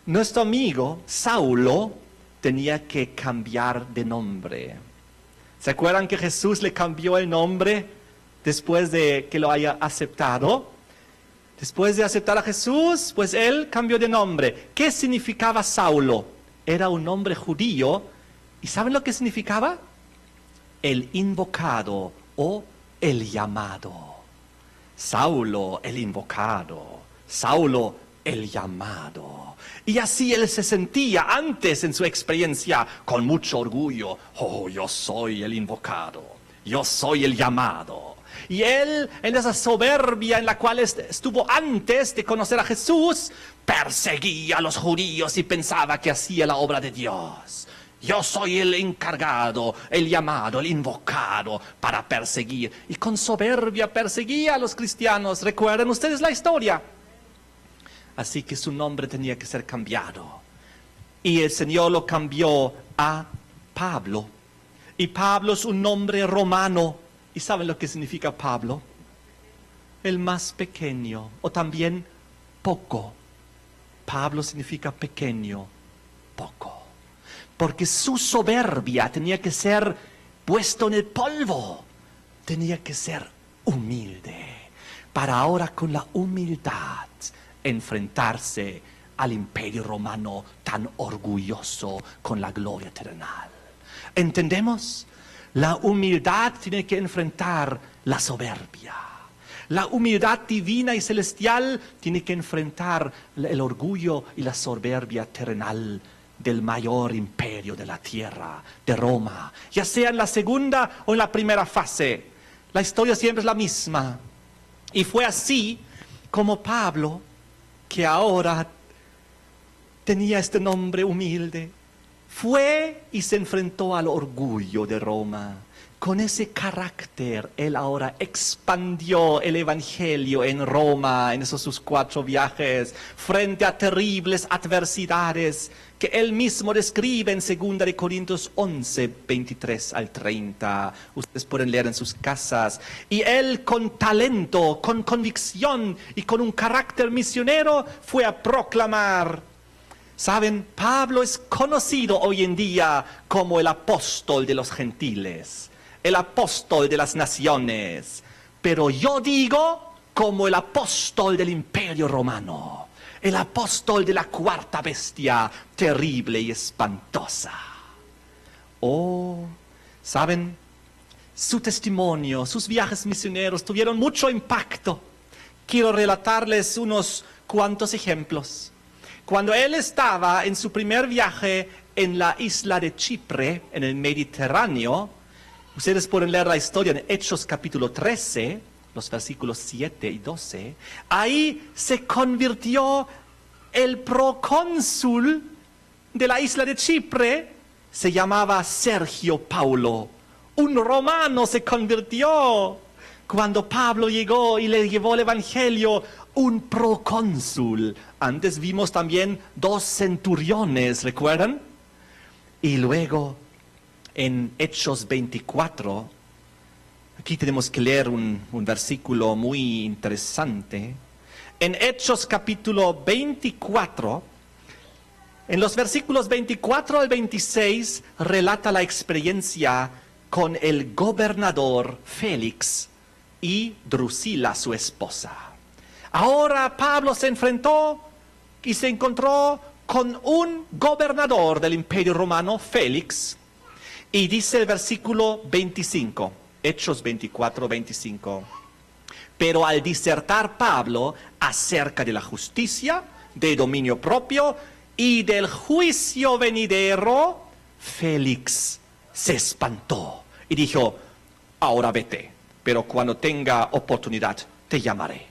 nuestro amigo Saulo tenía que cambiar de nombre. ¿Se acuerdan que Jesús le cambió el nombre después de que lo haya aceptado? Después de aceptar a Jesús, pues él cambió de nombre. ¿Qué significaba Saulo? Era un nombre judío. ¿Y saben lo que significaba? El invocado o el llamado. Saulo, el invocado. Saulo, el llamado. Y así él se sentía antes en su experiencia con mucho orgullo. Oh, yo soy el invocado, yo soy el llamado. Y él, en esa soberbia en la cual estuvo antes de conocer a Jesús, perseguía a los judíos y pensaba que hacía la obra de Dios. Yo soy el encargado, el llamado, el invocado para perseguir. Y con soberbia perseguía a los cristianos. ¿Recuerdan ustedes la historia? Así que su nombre tenía que ser cambiado. Y el Señor lo cambió a Pablo. Y Pablo es un nombre romano. ¿Y saben lo que significa Pablo? El más pequeño. O también poco. Pablo significa pequeño, poco. Porque su soberbia tenía que ser puesto en el polvo. Tenía que ser humilde. Para ahora con la humildad enfrentarse al imperio romano tan orgulloso con la gloria terrenal. ¿Entendemos? La humildad tiene que enfrentar la soberbia. La humildad divina y celestial tiene que enfrentar el orgullo y la soberbia terrenal del mayor imperio de la tierra, de Roma. Ya sea en la segunda o en la primera fase. La historia siempre es la misma. Y fue así como Pablo, que ahora tenía este nombre humilde, fue y se enfrentó al orgullo de Roma. Con ese carácter, él ahora expandió el evangelio en Roma, en esos sus 4 viajes, frente a terribles adversidades que él mismo describe en 2 de Corintios 11, 23 al 30. Ustedes pueden leer en sus casas. Y él con talento, con convicción y con un carácter misionero fue a proclamar. Saben, Pablo es conocido hoy en día como el apóstol de los gentiles, el apóstol de las naciones, pero yo digo como el apóstol del imperio romano, el apóstol de la cuarta bestia terrible y espantosa. Oh, ¿saben? Su testimonio, sus viajes misioneros tuvieron mucho impacto. Quiero relatarles unos cuantos ejemplos. Cuando él estaba en su primer viaje en la isla de Chipre, en el Mediterráneo, ustedes pueden leer la historia en Hechos capítulo 13, los versículos 7 y 12. Ahí se convirtió el procónsul de la isla de Chipre, se llamaba Sergio Paulo. Un romano se convirtió cuando Pablo llegó y le llevó el evangelio, un procónsul. Antes vimos también 2 centuriones, ¿recuerdan? Y luego en Hechos 24 Aquí tenemos que leer un versículo muy interesante. En Hechos capítulo 24, en los versículos 24 al 26, relata la experiencia con el gobernador Félix y Drusila, su esposa. Ahora Pablo se enfrentó y se encontró con un gobernador del Imperio Romano, Félix, y dice el versículo 25, Hechos 24, 25. Pero al disertar Pablo acerca de la justicia, de dominio propio y del juicio venidero, Félix se espantó y dijo: ahora vete, pero cuando tenga oportunidad te llamaré.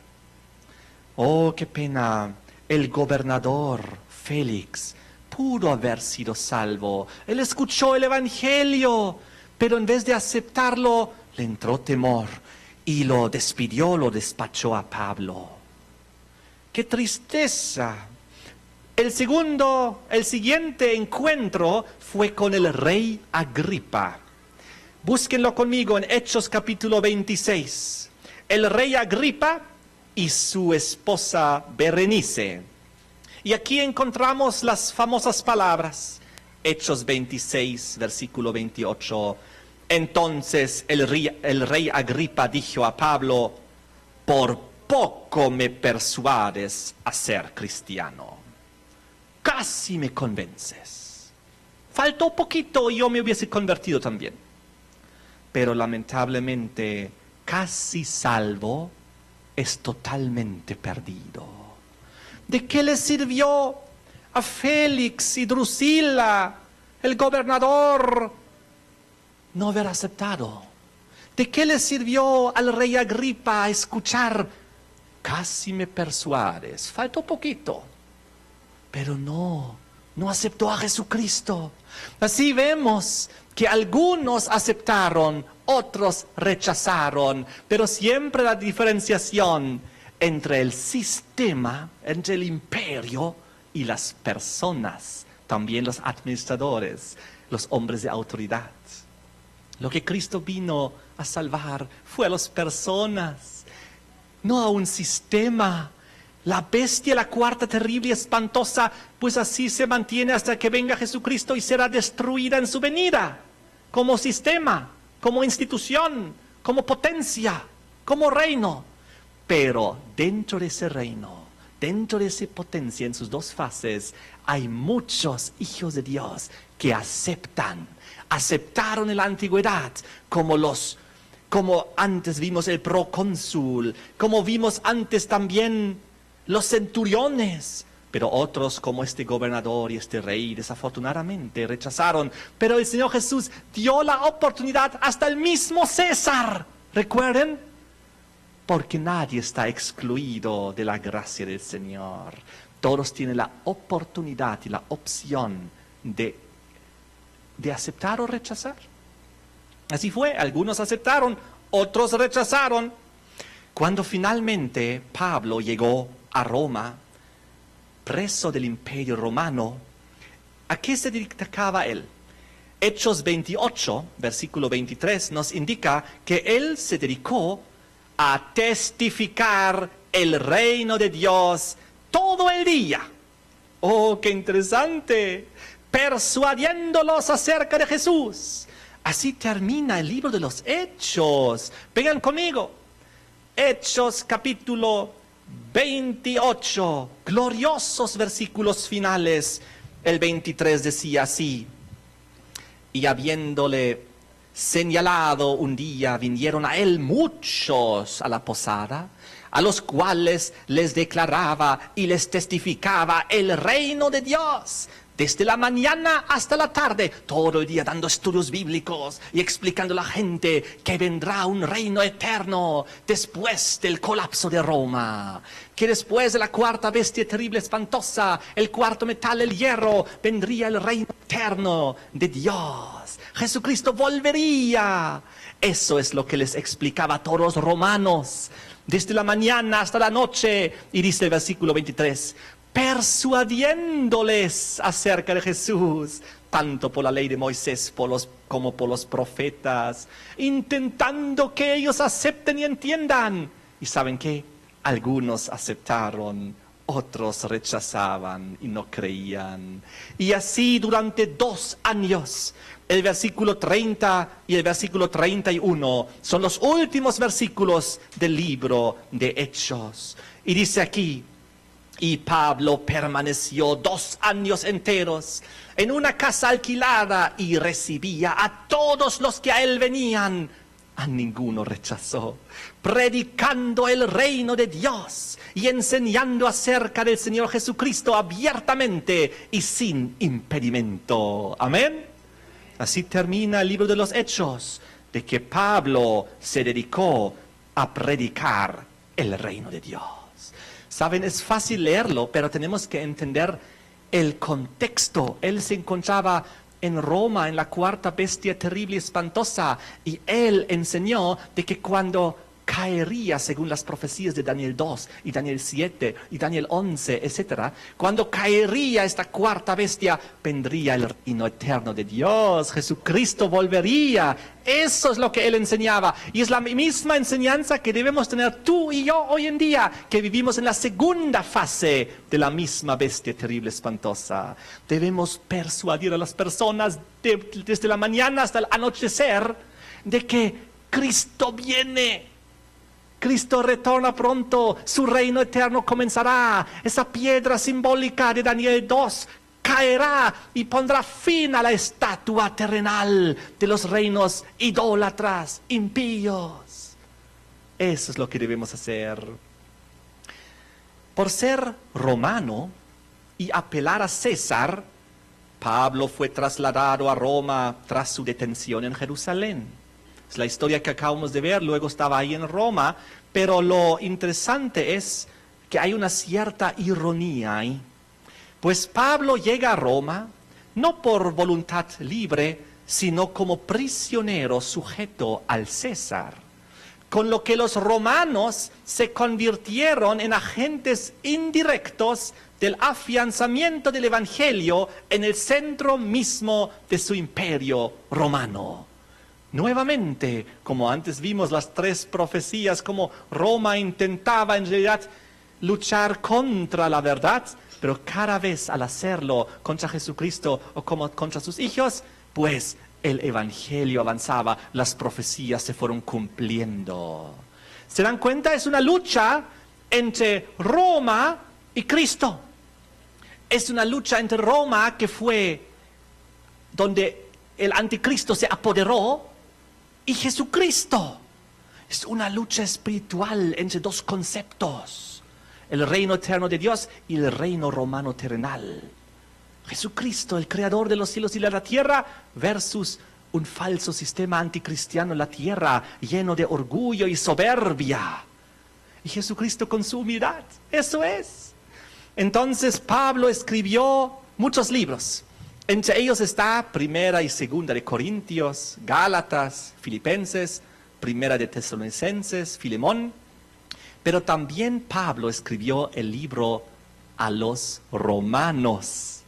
Oh, qué pena, el gobernador Félix pudo haber sido salvo. Él escuchó el evangelio, pero en vez de aceptarlo, le entró temor y lo despidió, lo despachó a Pablo. ¡Qué tristeza! El siguiente encuentro fue con el rey Agripa. Búsquenlo conmigo en Hechos capítulo 26. El rey Agripa y su esposa Berenice. Y aquí encontramos las famosas palabras. Hechos 26, versículo 28. Entonces el rey Agripa dijo a Pablo: por poco me persuades a ser cristiano. Casi me convences. Faltó poquito y yo me hubiese convertido también. Pero lamentablemente, casi salvo es totalmente perdido. ¿De qué le sirvió a Félix y Drusila, el gobernador, no haber aceptado? ¿De qué le sirvió al rey Agripa escuchar: casi me persuades? Faltó poquito. Pero no aceptó a Jesucristo. Así vemos que algunos aceptaron, otros rechazaron, pero siempre la diferenciación entre el sistema, entre el imperio y las personas, también los administradores, los hombres de autoridad. Lo que Cristo vino a salvar fue a las personas, no a un sistema. La bestia, la cuarta terrible y espantosa, pues así se mantiene hasta que venga Jesucristo y será destruida en su venida, como sistema, como institución, como potencia, como reino. Pero dentro de ese reino, dentro de esa potencia en sus dos fases, hay muchos hijos de Dios que aceptaron en la antigüedad, como antes vimos el procónsul, como vimos antes también los centuriones, pero otros como este gobernador y este rey desafortunadamente rechazaron. Pero el Señor Jesús dio la oportunidad hasta el mismo César. ¿Recuerden? Porque nadie está excluido de la gracia del Señor. Todos tienen la oportunidad y la opción de aceptar o rechazar. Así fue, algunos aceptaron, otros rechazaron. Cuando finalmente Pablo llegó a Roma, preso del Imperio Romano, ¿a qué se dedicaba él? Hechos 28, versículo 23, nos indica que él se dedicó a testificar el reino de Dios todo el día. ¡Oh, qué interesante! Persuadiéndolos acerca de Jesús. Así termina el libro de los Hechos. Vengan conmigo. Hechos capítulo 28, gloriosos versículos finales. El 23 decía así: y habiéndole señalado un día, vinieron a él muchos a la posada, a los cuales les declaraba y les testificaba el reino de Dios. Desde la mañana hasta la tarde, todo el día dando estudios bíblicos y explicando a la gente que vendrá un reino eterno después del colapso de Roma. Que después de la cuarta bestia terrible, espantosa, el cuarto metal, el hierro, vendría el reino eterno de Dios. Jesucristo volvería. Eso es lo que les explicaba a todos los romanos. Desde la mañana hasta la noche. Y dice el versículo 23... persuadiéndoles acerca de Jesús tanto por la ley de Moisés como por los profetas, intentando que ellos acepten y entiendan. ¿Y saben qué? Algunos aceptaron, otros rechazaban y no creían. Y así durante 2 años, el versículo 30 y el versículo 31 son los últimos versículos del libro de Hechos. Y dice aquí: y Pablo permaneció 2 años enteros en una casa alquilada y recibía a todos los que a él venían. A ninguno rechazó, predicando el reino de Dios y enseñando acerca del Señor Jesucristo abiertamente y sin impedimento. Amén. Así termina el libro de los Hechos, de que Pablo se dedicó a predicar el reino de Dios. Saben, es fácil leerlo, pero tenemos que entender el contexto. Él se encontraba en Roma, en la 4ª bestia terrible y espantosa, y él enseñó de que cuando caería, según las profecías de Daniel 2 y Daniel 7 y Daniel 11, etc., cuando caería esta 4ª bestia, vendría el reino eterno de Dios, Jesucristo volvería. Eso es lo que él enseñaba, y es la misma enseñanza que debemos tener tú y yo hoy en día, que vivimos en la 2ª fase de la misma bestia terrible, espantosa. Debemos persuadir a las personas desde la mañana hasta el anochecer de que Cristo viene. Cristo retorna pronto, su reino eterno comenzará. Esa piedra simbólica de Daniel 2 caerá y pondrá fin a la estatua terrenal de los reinos idólatras, impíos. Eso es lo que debemos hacer. Por ser romano y apelar a César, Pablo fue trasladado a Roma tras su detención en Jerusalén. Es la historia que acabamos de ver, luego estaba ahí en Roma, pero lo interesante es que hay una cierta ironía ahí. Pues Pablo llega a Roma, no por voluntad libre, sino como prisionero sujeto al César, con lo que los romanos se convirtieron en agentes indirectos del afianzamiento del Evangelio en el centro mismo de su imperio romano. Nuevamente, como antes vimos las 3 profecías, como Roma intentaba en realidad luchar contra la verdad, pero cada vez al hacerlo contra Jesucristo o como contra sus hijos, pues el Evangelio avanzaba, las profecías se fueron cumpliendo. ¿Se dan cuenta? Es una lucha entre Roma y Cristo. Es una lucha entre Roma, que fue donde el anticristo se apoderó, y Jesucristo. Es una lucha espiritual entre 2 conceptos: el reino eterno de Dios y el reino romano terrenal. Jesucristo, el creador de los cielos y de la tierra, versus un falso sistema anticristiano en la tierra, lleno de orgullo y soberbia. Y Jesucristo con su humildad. Eso es. Entonces Pablo escribió muchos libros. Entre ellos está 1 y 2 de Corintios, Gálatas, Filipenses, 1 de Tesalonicenses, Filemón. Pero también Pablo escribió el libro a los romanos.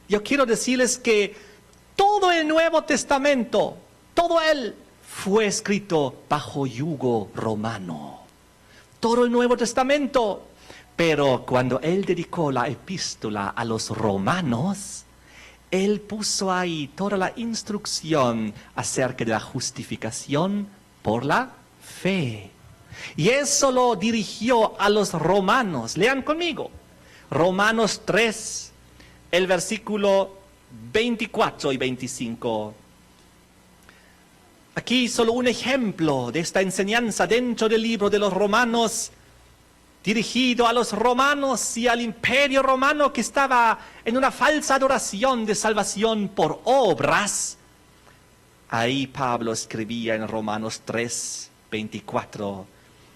Yo quiero decirles que todo el Nuevo Testamento, todo él fue escrito bajo yugo romano. Todo el Nuevo Testamento. Pero cuando él dedicó la epístola a los romanos, él puso ahí toda la instrucción acerca de la justificación por la fe. Y eso lo dirigió a los romanos. Lean conmigo. Romanos 3, el versículo 24 y 25. Aquí solo un ejemplo de esta enseñanza dentro del libro de los Romanos, dirigido a los romanos y al imperio romano, que estaba en una falsa adoración de salvación por obras. Ahí Pablo escribía en Romanos 3, 24,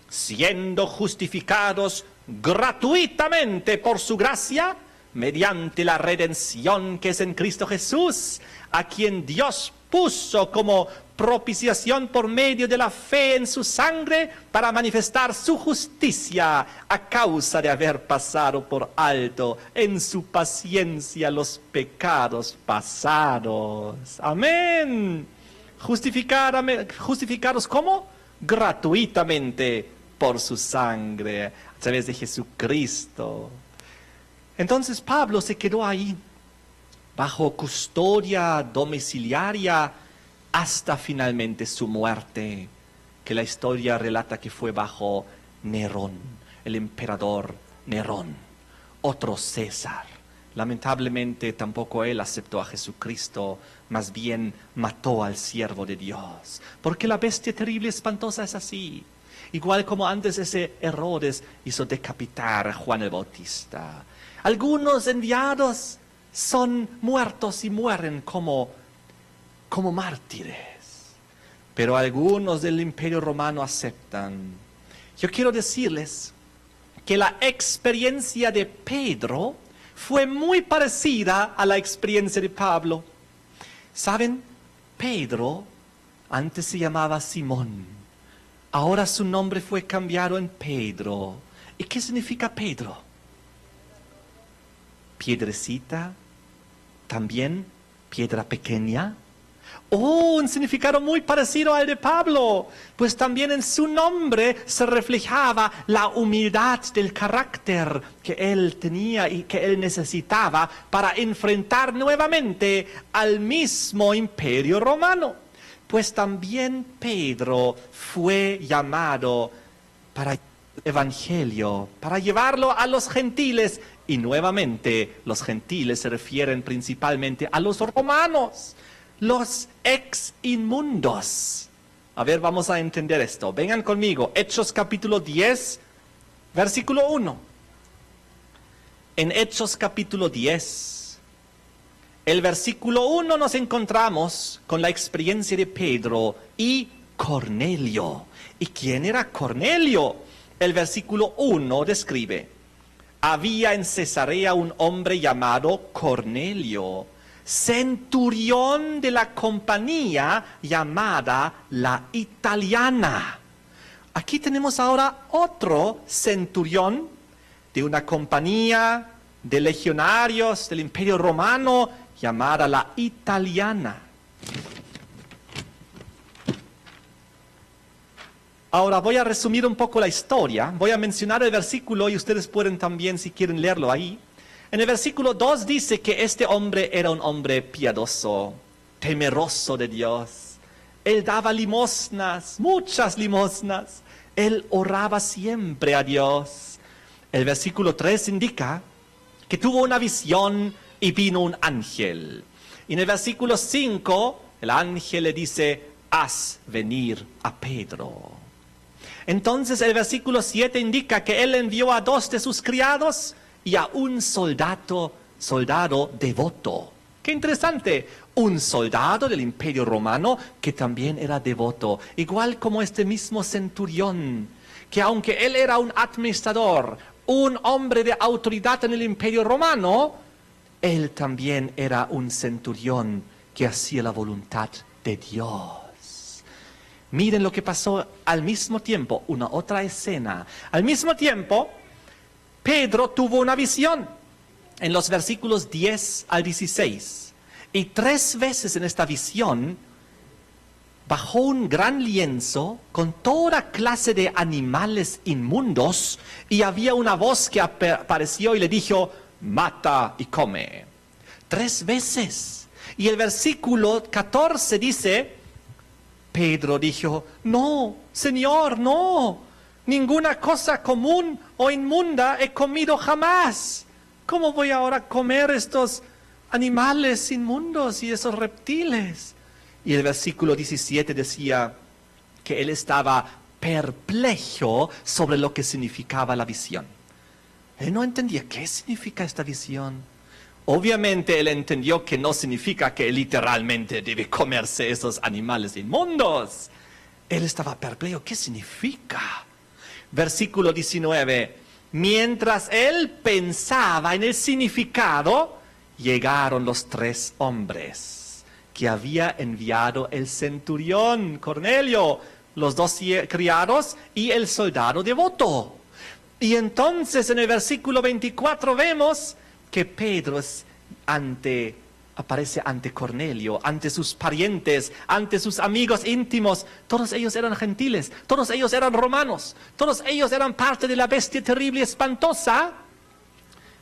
siendo justificados gratuitamente por su gracia, mediante la redención que es en Cristo Jesús, a quien Dios puso como propiciación por medio de la fe en su sangre para manifestar su justicia a causa de haber pasado por alto en su paciencia los pecados pasados. Amén. Justificados ¿cómo? Gratuitamente por su sangre, a través de Jesucristo. Entonces Pablo se quedó ahí, bajo custodia domiciliaria, hasta finalmente su muerte, que la historia relata que fue bajo Nerón, el emperador Nerón, otro César. Lamentablemente tampoco él aceptó a Jesucristo, más bien mató al siervo de Dios. Porque la bestia terrible y espantosa es así. Igual como antes ese Herodes hizo decapitar a Juan el Bautista. Algunos enviados son muertos y mueren como mártires. Pero algunos del Imperio Romano aceptan. Yo quiero decirles que la experiencia de Pedro fue muy parecida a la experiencia de Pablo. ¿Saben? Pedro antes se llamaba Simón. Ahora su nombre fue cambiado en Pedro. ¿Y qué significa Pedro? Piedrecita, también piedra pequeña. Oh, un significado muy parecido al de Pablo, pues también en su nombre se reflejaba la humildad del carácter que él tenía y que él necesitaba para enfrentar nuevamente al mismo imperio romano. Pues también Pedro fue llamado para el evangelio, para llevarlo a los gentiles, y nuevamente los gentiles se refieren principalmente a los romanos. Los ex inmundos. A ver, vamos a entender esto. Vengan conmigo. Hechos capítulo 10, versículo 1. En Hechos capítulo 10, el versículo 1 nos encontramos con la experiencia de Pedro y Cornelio. ¿Y quién era Cornelio? El versículo 1 describe: había en Cesarea un hombre llamado Cornelio, centurión de la compañía llamada la Italiana. Aquí tenemos ahora otro centurión de una compañía de legionarios del Imperio Romano llamada la Italiana. Ahora voy a resumir un poco la historia. Voy a mencionar el versículo y ustedes pueden también, si quieren, leerlo ahí. En el versículo 2 dice que este hombre era un hombre piadoso, temeroso de Dios. Él daba limosnas, muchas limosnas. Él oraba siempre a Dios. El versículo 3 indica que tuvo una visión y vino un ángel. Y en el versículo 5, el ángel le dice: haz venir a Pedro. Entonces el versículo 7 indica que él envió a 2 de sus criados y a un soldado devoto. ¡Qué interesante! Un soldado del Imperio Romano que también era devoto, igual como este mismo centurión, que aunque él era un administrador, un hombre de autoridad en el Imperio Romano, él también era un centurión que hacía la voluntad de Dios. Miren lo que pasó al mismo tiempo, una otra escena. Al mismo tiempo, Pedro tuvo una visión en los versículos 10 al 16. Y 3 veces en esta visión bajó un gran lienzo con toda clase de animales inmundos y había una voz que apareció y le dijo: mata y come. 3 veces. Y el versículo 14 dice: Pedro dijo: no, Señor, no, ninguna cosa común o inmunda he comido jamás. ¿Cómo voy ahora a comer estos animales inmundos y esos reptiles? Y el versículo 17 decía que él estaba perplejo sobre lo que significaba la visión. Él no entendía qué significa esta visión. Obviamente él entendió que no significa que literalmente debe comerse esos animales inmundos. Él estaba perplejo. ¿Qué significa? Versículo 19. Mientras él pensaba en el significado, llegaron los 3 hombres que había enviado el centurión Cornelio, los 2 criados y el soldado devoto. Y entonces en el versículo 24 vemos que Pedro aparece ante Cornelio, ante sus parientes, ante sus amigos íntimos. Todos ellos eran gentiles, todos ellos eran romanos, todos ellos eran parte de la bestia terrible y espantosa.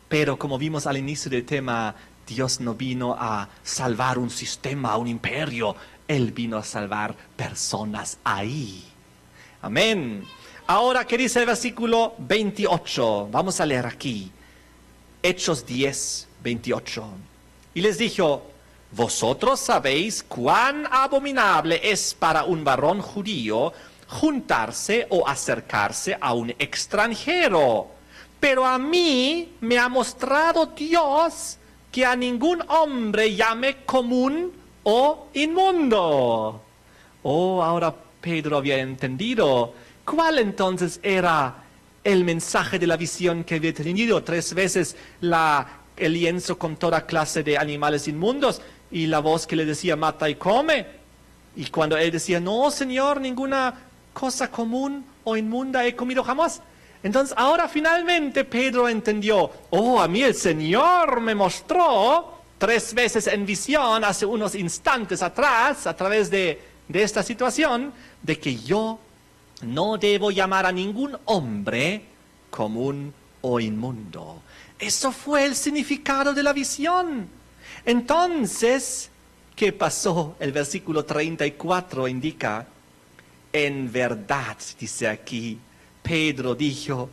Pero como vimos al inicio del tema, Dios no vino a salvar un sistema, un imperio. Él vino a salvar personas ahí. Amén. Ahora, ¿qué dice el versículo 28? Vamos a leer aquí. Hechos 10, 28. Y les dijo: vosotros sabéis cuán abominable es para un varón judío juntarse o acercarse a un extranjero. Pero a mí me ha mostrado Dios que a ningún hombre llame común o inmundo. Oh, ahora Pedro había entendido. ¿Cuál entonces era el mensaje de la visión que había tenido? 3 veces el lienzo con toda clase de animales inmundos y la voz que le decía: mata y come. Y cuando él decía: no, Señor, ninguna cosa común o inmunda he comido jamás. Entonces ahora finalmente Pedro entendió: oh, a mí el Señor me mostró 3 veces en visión hace unos instantes atrás, a través de esta situación, de que yo no debo llamar a ningún hombre común o inmundo. Eso fue el significado de la visión. Entonces, ¿qué pasó? El versículo 34 indica: en verdad, dice aquí, Pedro dijo,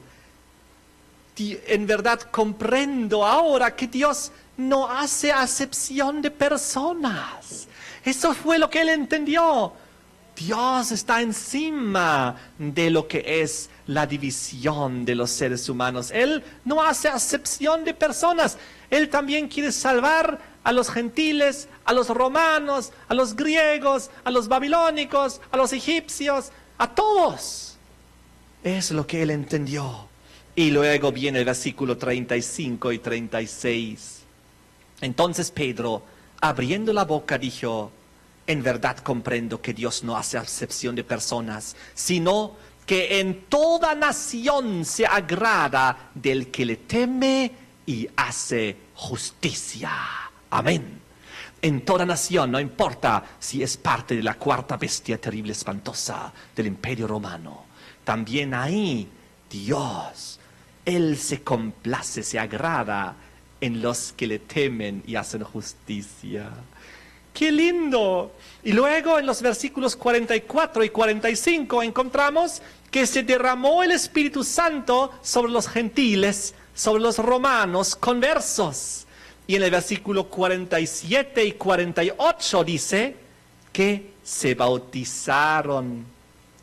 en verdad comprendo ahora que Dios no hace acepción de personas. Eso fue lo que él entendió. Dios está encima de lo que es la división de los seres humanos. Él no hace acepción de personas. Él también quiere salvar a los gentiles, a los romanos, a los griegos, a los babilónicos, a los egipcios, a todos. Es lo que él entendió. Y luego viene el versículo 35 y 36. Entonces Pedro, abriendo la boca, dijo: en verdad comprendo que Dios no hace acepción de personas, sino que en toda nación se agrada del que le teme y hace justicia. Amén. En toda nación, no importa si es parte de la 4ª bestia terrible espantosa del Imperio Romano. También ahí Dios, Él se complace, se agrada en los que le temen y hacen justicia. ¡Qué lindo! Y luego en los versículos 44 y 45 encontramos que se derramó el Espíritu Santo sobre los gentiles, sobre los romanos conversos. Y en el versículo 47 y 48 dice que se bautizaron.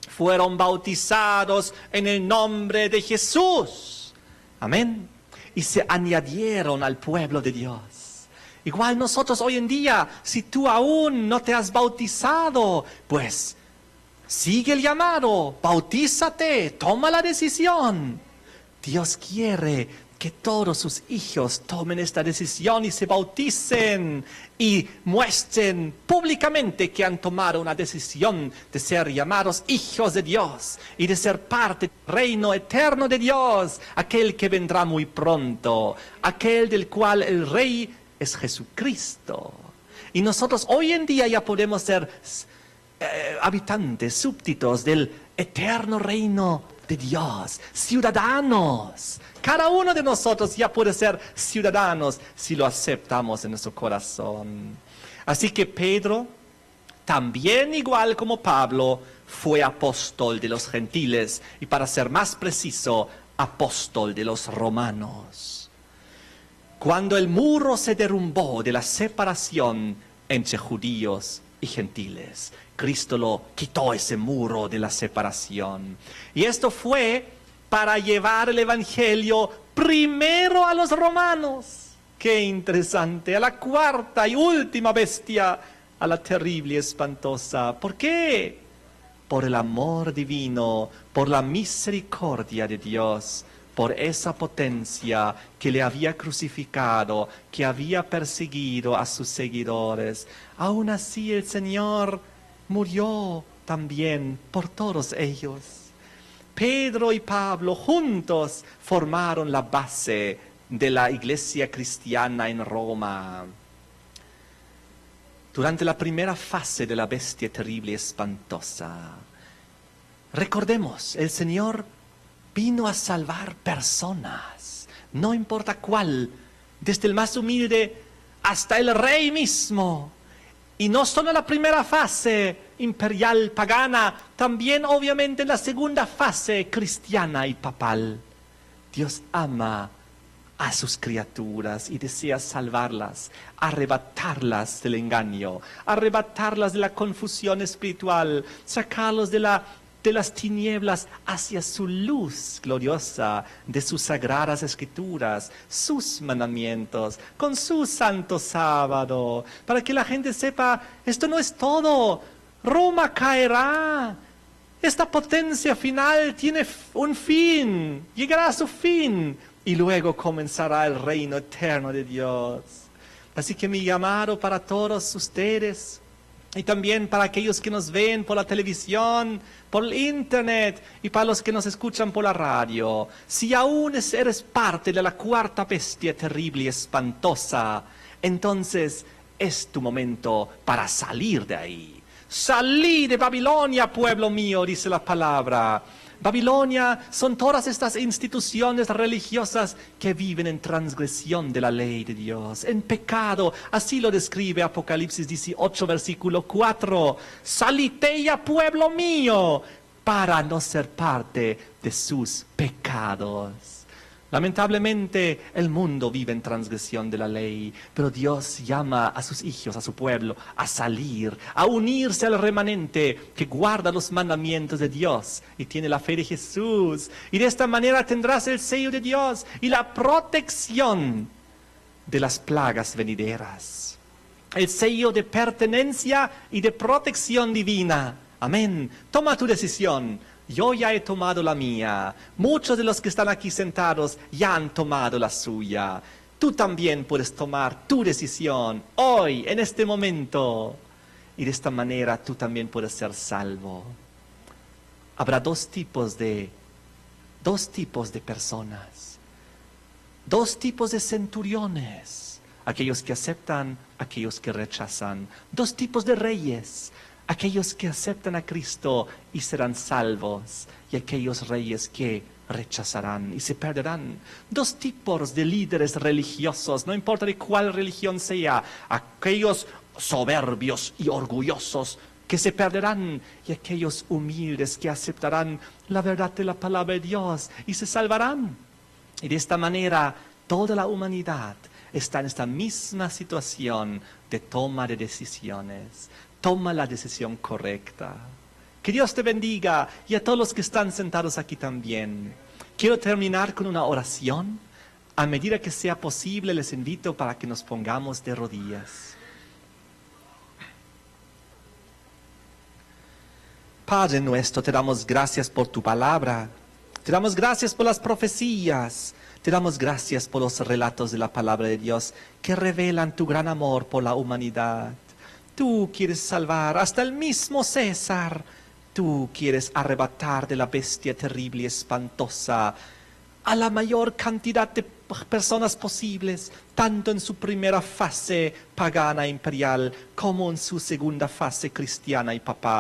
Fueron bautizados en el nombre de Jesús. Amén. Y se añadieron al pueblo de Dios. Igual nosotros hoy en día, si tú aún no te has bautizado, pues sigue el llamado, bautízate, toma la decisión. Dios quiere que todos sus hijos tomen esta decisión y se bauticen y muestren públicamente que han tomado una decisión de ser llamados hijos de Dios y de ser parte del reino eterno de Dios, aquel que vendrá muy pronto, aquel del cual el Rey es Jesucristo. Y nosotros hoy en día ya podemos ser habitantes, súbditos del eterno reino de Dios, ciudadanos. Cada uno de nosotros ya puede ser ciudadanos si lo aceptamos en nuestro corazón. Así que Pedro, también igual como Pablo, fue apóstol de los gentiles y, para ser más preciso, apóstol de los romanos. Cuando el muro se derrumbó de la separación entre judíos y gentiles, Cristo lo quitó, ese muro de la separación. Y esto fue para llevar el evangelio primero a los romanos. Qué interesante, a la 4ª y última bestia, a la terrible y espantosa. ¿Por qué? Por el amor divino, por la misericordia de Dios, por esa potencia que le había crucificado, que había perseguido a sus seguidores. Aún así el Señor murió también por todos ellos. Pedro y Pablo juntos formaron la base de la iglesia cristiana en Roma. Durante la primera fase de la bestia terrible y espantosa, recordemos, el Señor vino a salvar personas, no importa cuál, desde el más humilde hasta el rey mismo. Y no solo en la primera fase imperial pagana, también obviamente en la segunda fase cristiana y papal. Dios ama a sus criaturas y desea salvarlas, arrebatarlas del engaño, arrebatarlas de la confusión espiritual, sacarlos de las tinieblas hacia su luz gloriosa de sus sagradas escrituras, sus mandamientos, con su santo sábado, para que la gente sepa, esto no es todo, Roma caerá, esta potencia final tiene un fin, llegará a su fin, y luego comenzará el reino eterno de Dios. Así que mi llamado para todos ustedes, y también para aquellos que nos ven por la televisión, por el internet y para los que nos escuchan por la radio. Si aún eres parte de la cuarta bestia terrible y espantosa, entonces es tu momento para salir de ahí. Salí de Babilonia, pueblo mío, dice la palabra. Babilonia son todas estas instituciones religiosas que viven en transgresión de la ley de Dios, en pecado. Así lo describe Apocalipsis 18, versículo 4. Salid de ella, pueblo mío, para no ser parte de sus pecados. Lamentablemente el mundo vive en transgresión de la ley, pero Dios llama a sus hijos, a su pueblo, a salir, a unirse al remanente que guarda los mandamientos de Dios y tiene la fe de Jesús. Y de esta manera tendrás el sello de Dios y la protección de las plagas venideras. El sello de pertenencia y de protección divina. Amén. Toma tu decisión. Yo ya he tomado la mía. Muchos de los que están aquí sentados ya han tomado la suya. Tú también puedes tomar tu decisión hoy, en este momento. Y de esta manera tú también puedes ser salvo. Habrá dos tipos de personas. Dos tipos de centuriones. Aquellos que aceptan, aquellos que rechazan. Dos tipos de reyes. Aquellos que aceptan a Cristo y serán salvos, y aquellos reyes que rechazarán y se perderán. Dos tipos de líderes religiosos, no importa de cuál religión sea, aquellos soberbios y orgullosos que se perderán, y aquellos humildes que aceptarán la verdad de la palabra de Dios y se salvarán. Y de esta manera toda la humanidad está en esta misma situación de toma de decisiones. Toma la decisión correcta. Que Dios te bendiga y a todos los que están sentados aquí también. Quiero terminar con una oración. A medida que sea posible, les invito para que nos pongamos de rodillas. Padre nuestro, te damos gracias por tu palabra. Te damos gracias por las profecías. Te damos gracias por los relatos de la palabra de Dios que revelan tu gran amor por la humanidad. Tú quieres salvar hasta el mismo César. Tú quieres arrebatar de la bestia terrible y espantosa a la mayor cantidad de personas posibles, tanto en su primera fase pagana imperial como en su segunda fase cristiana y papal.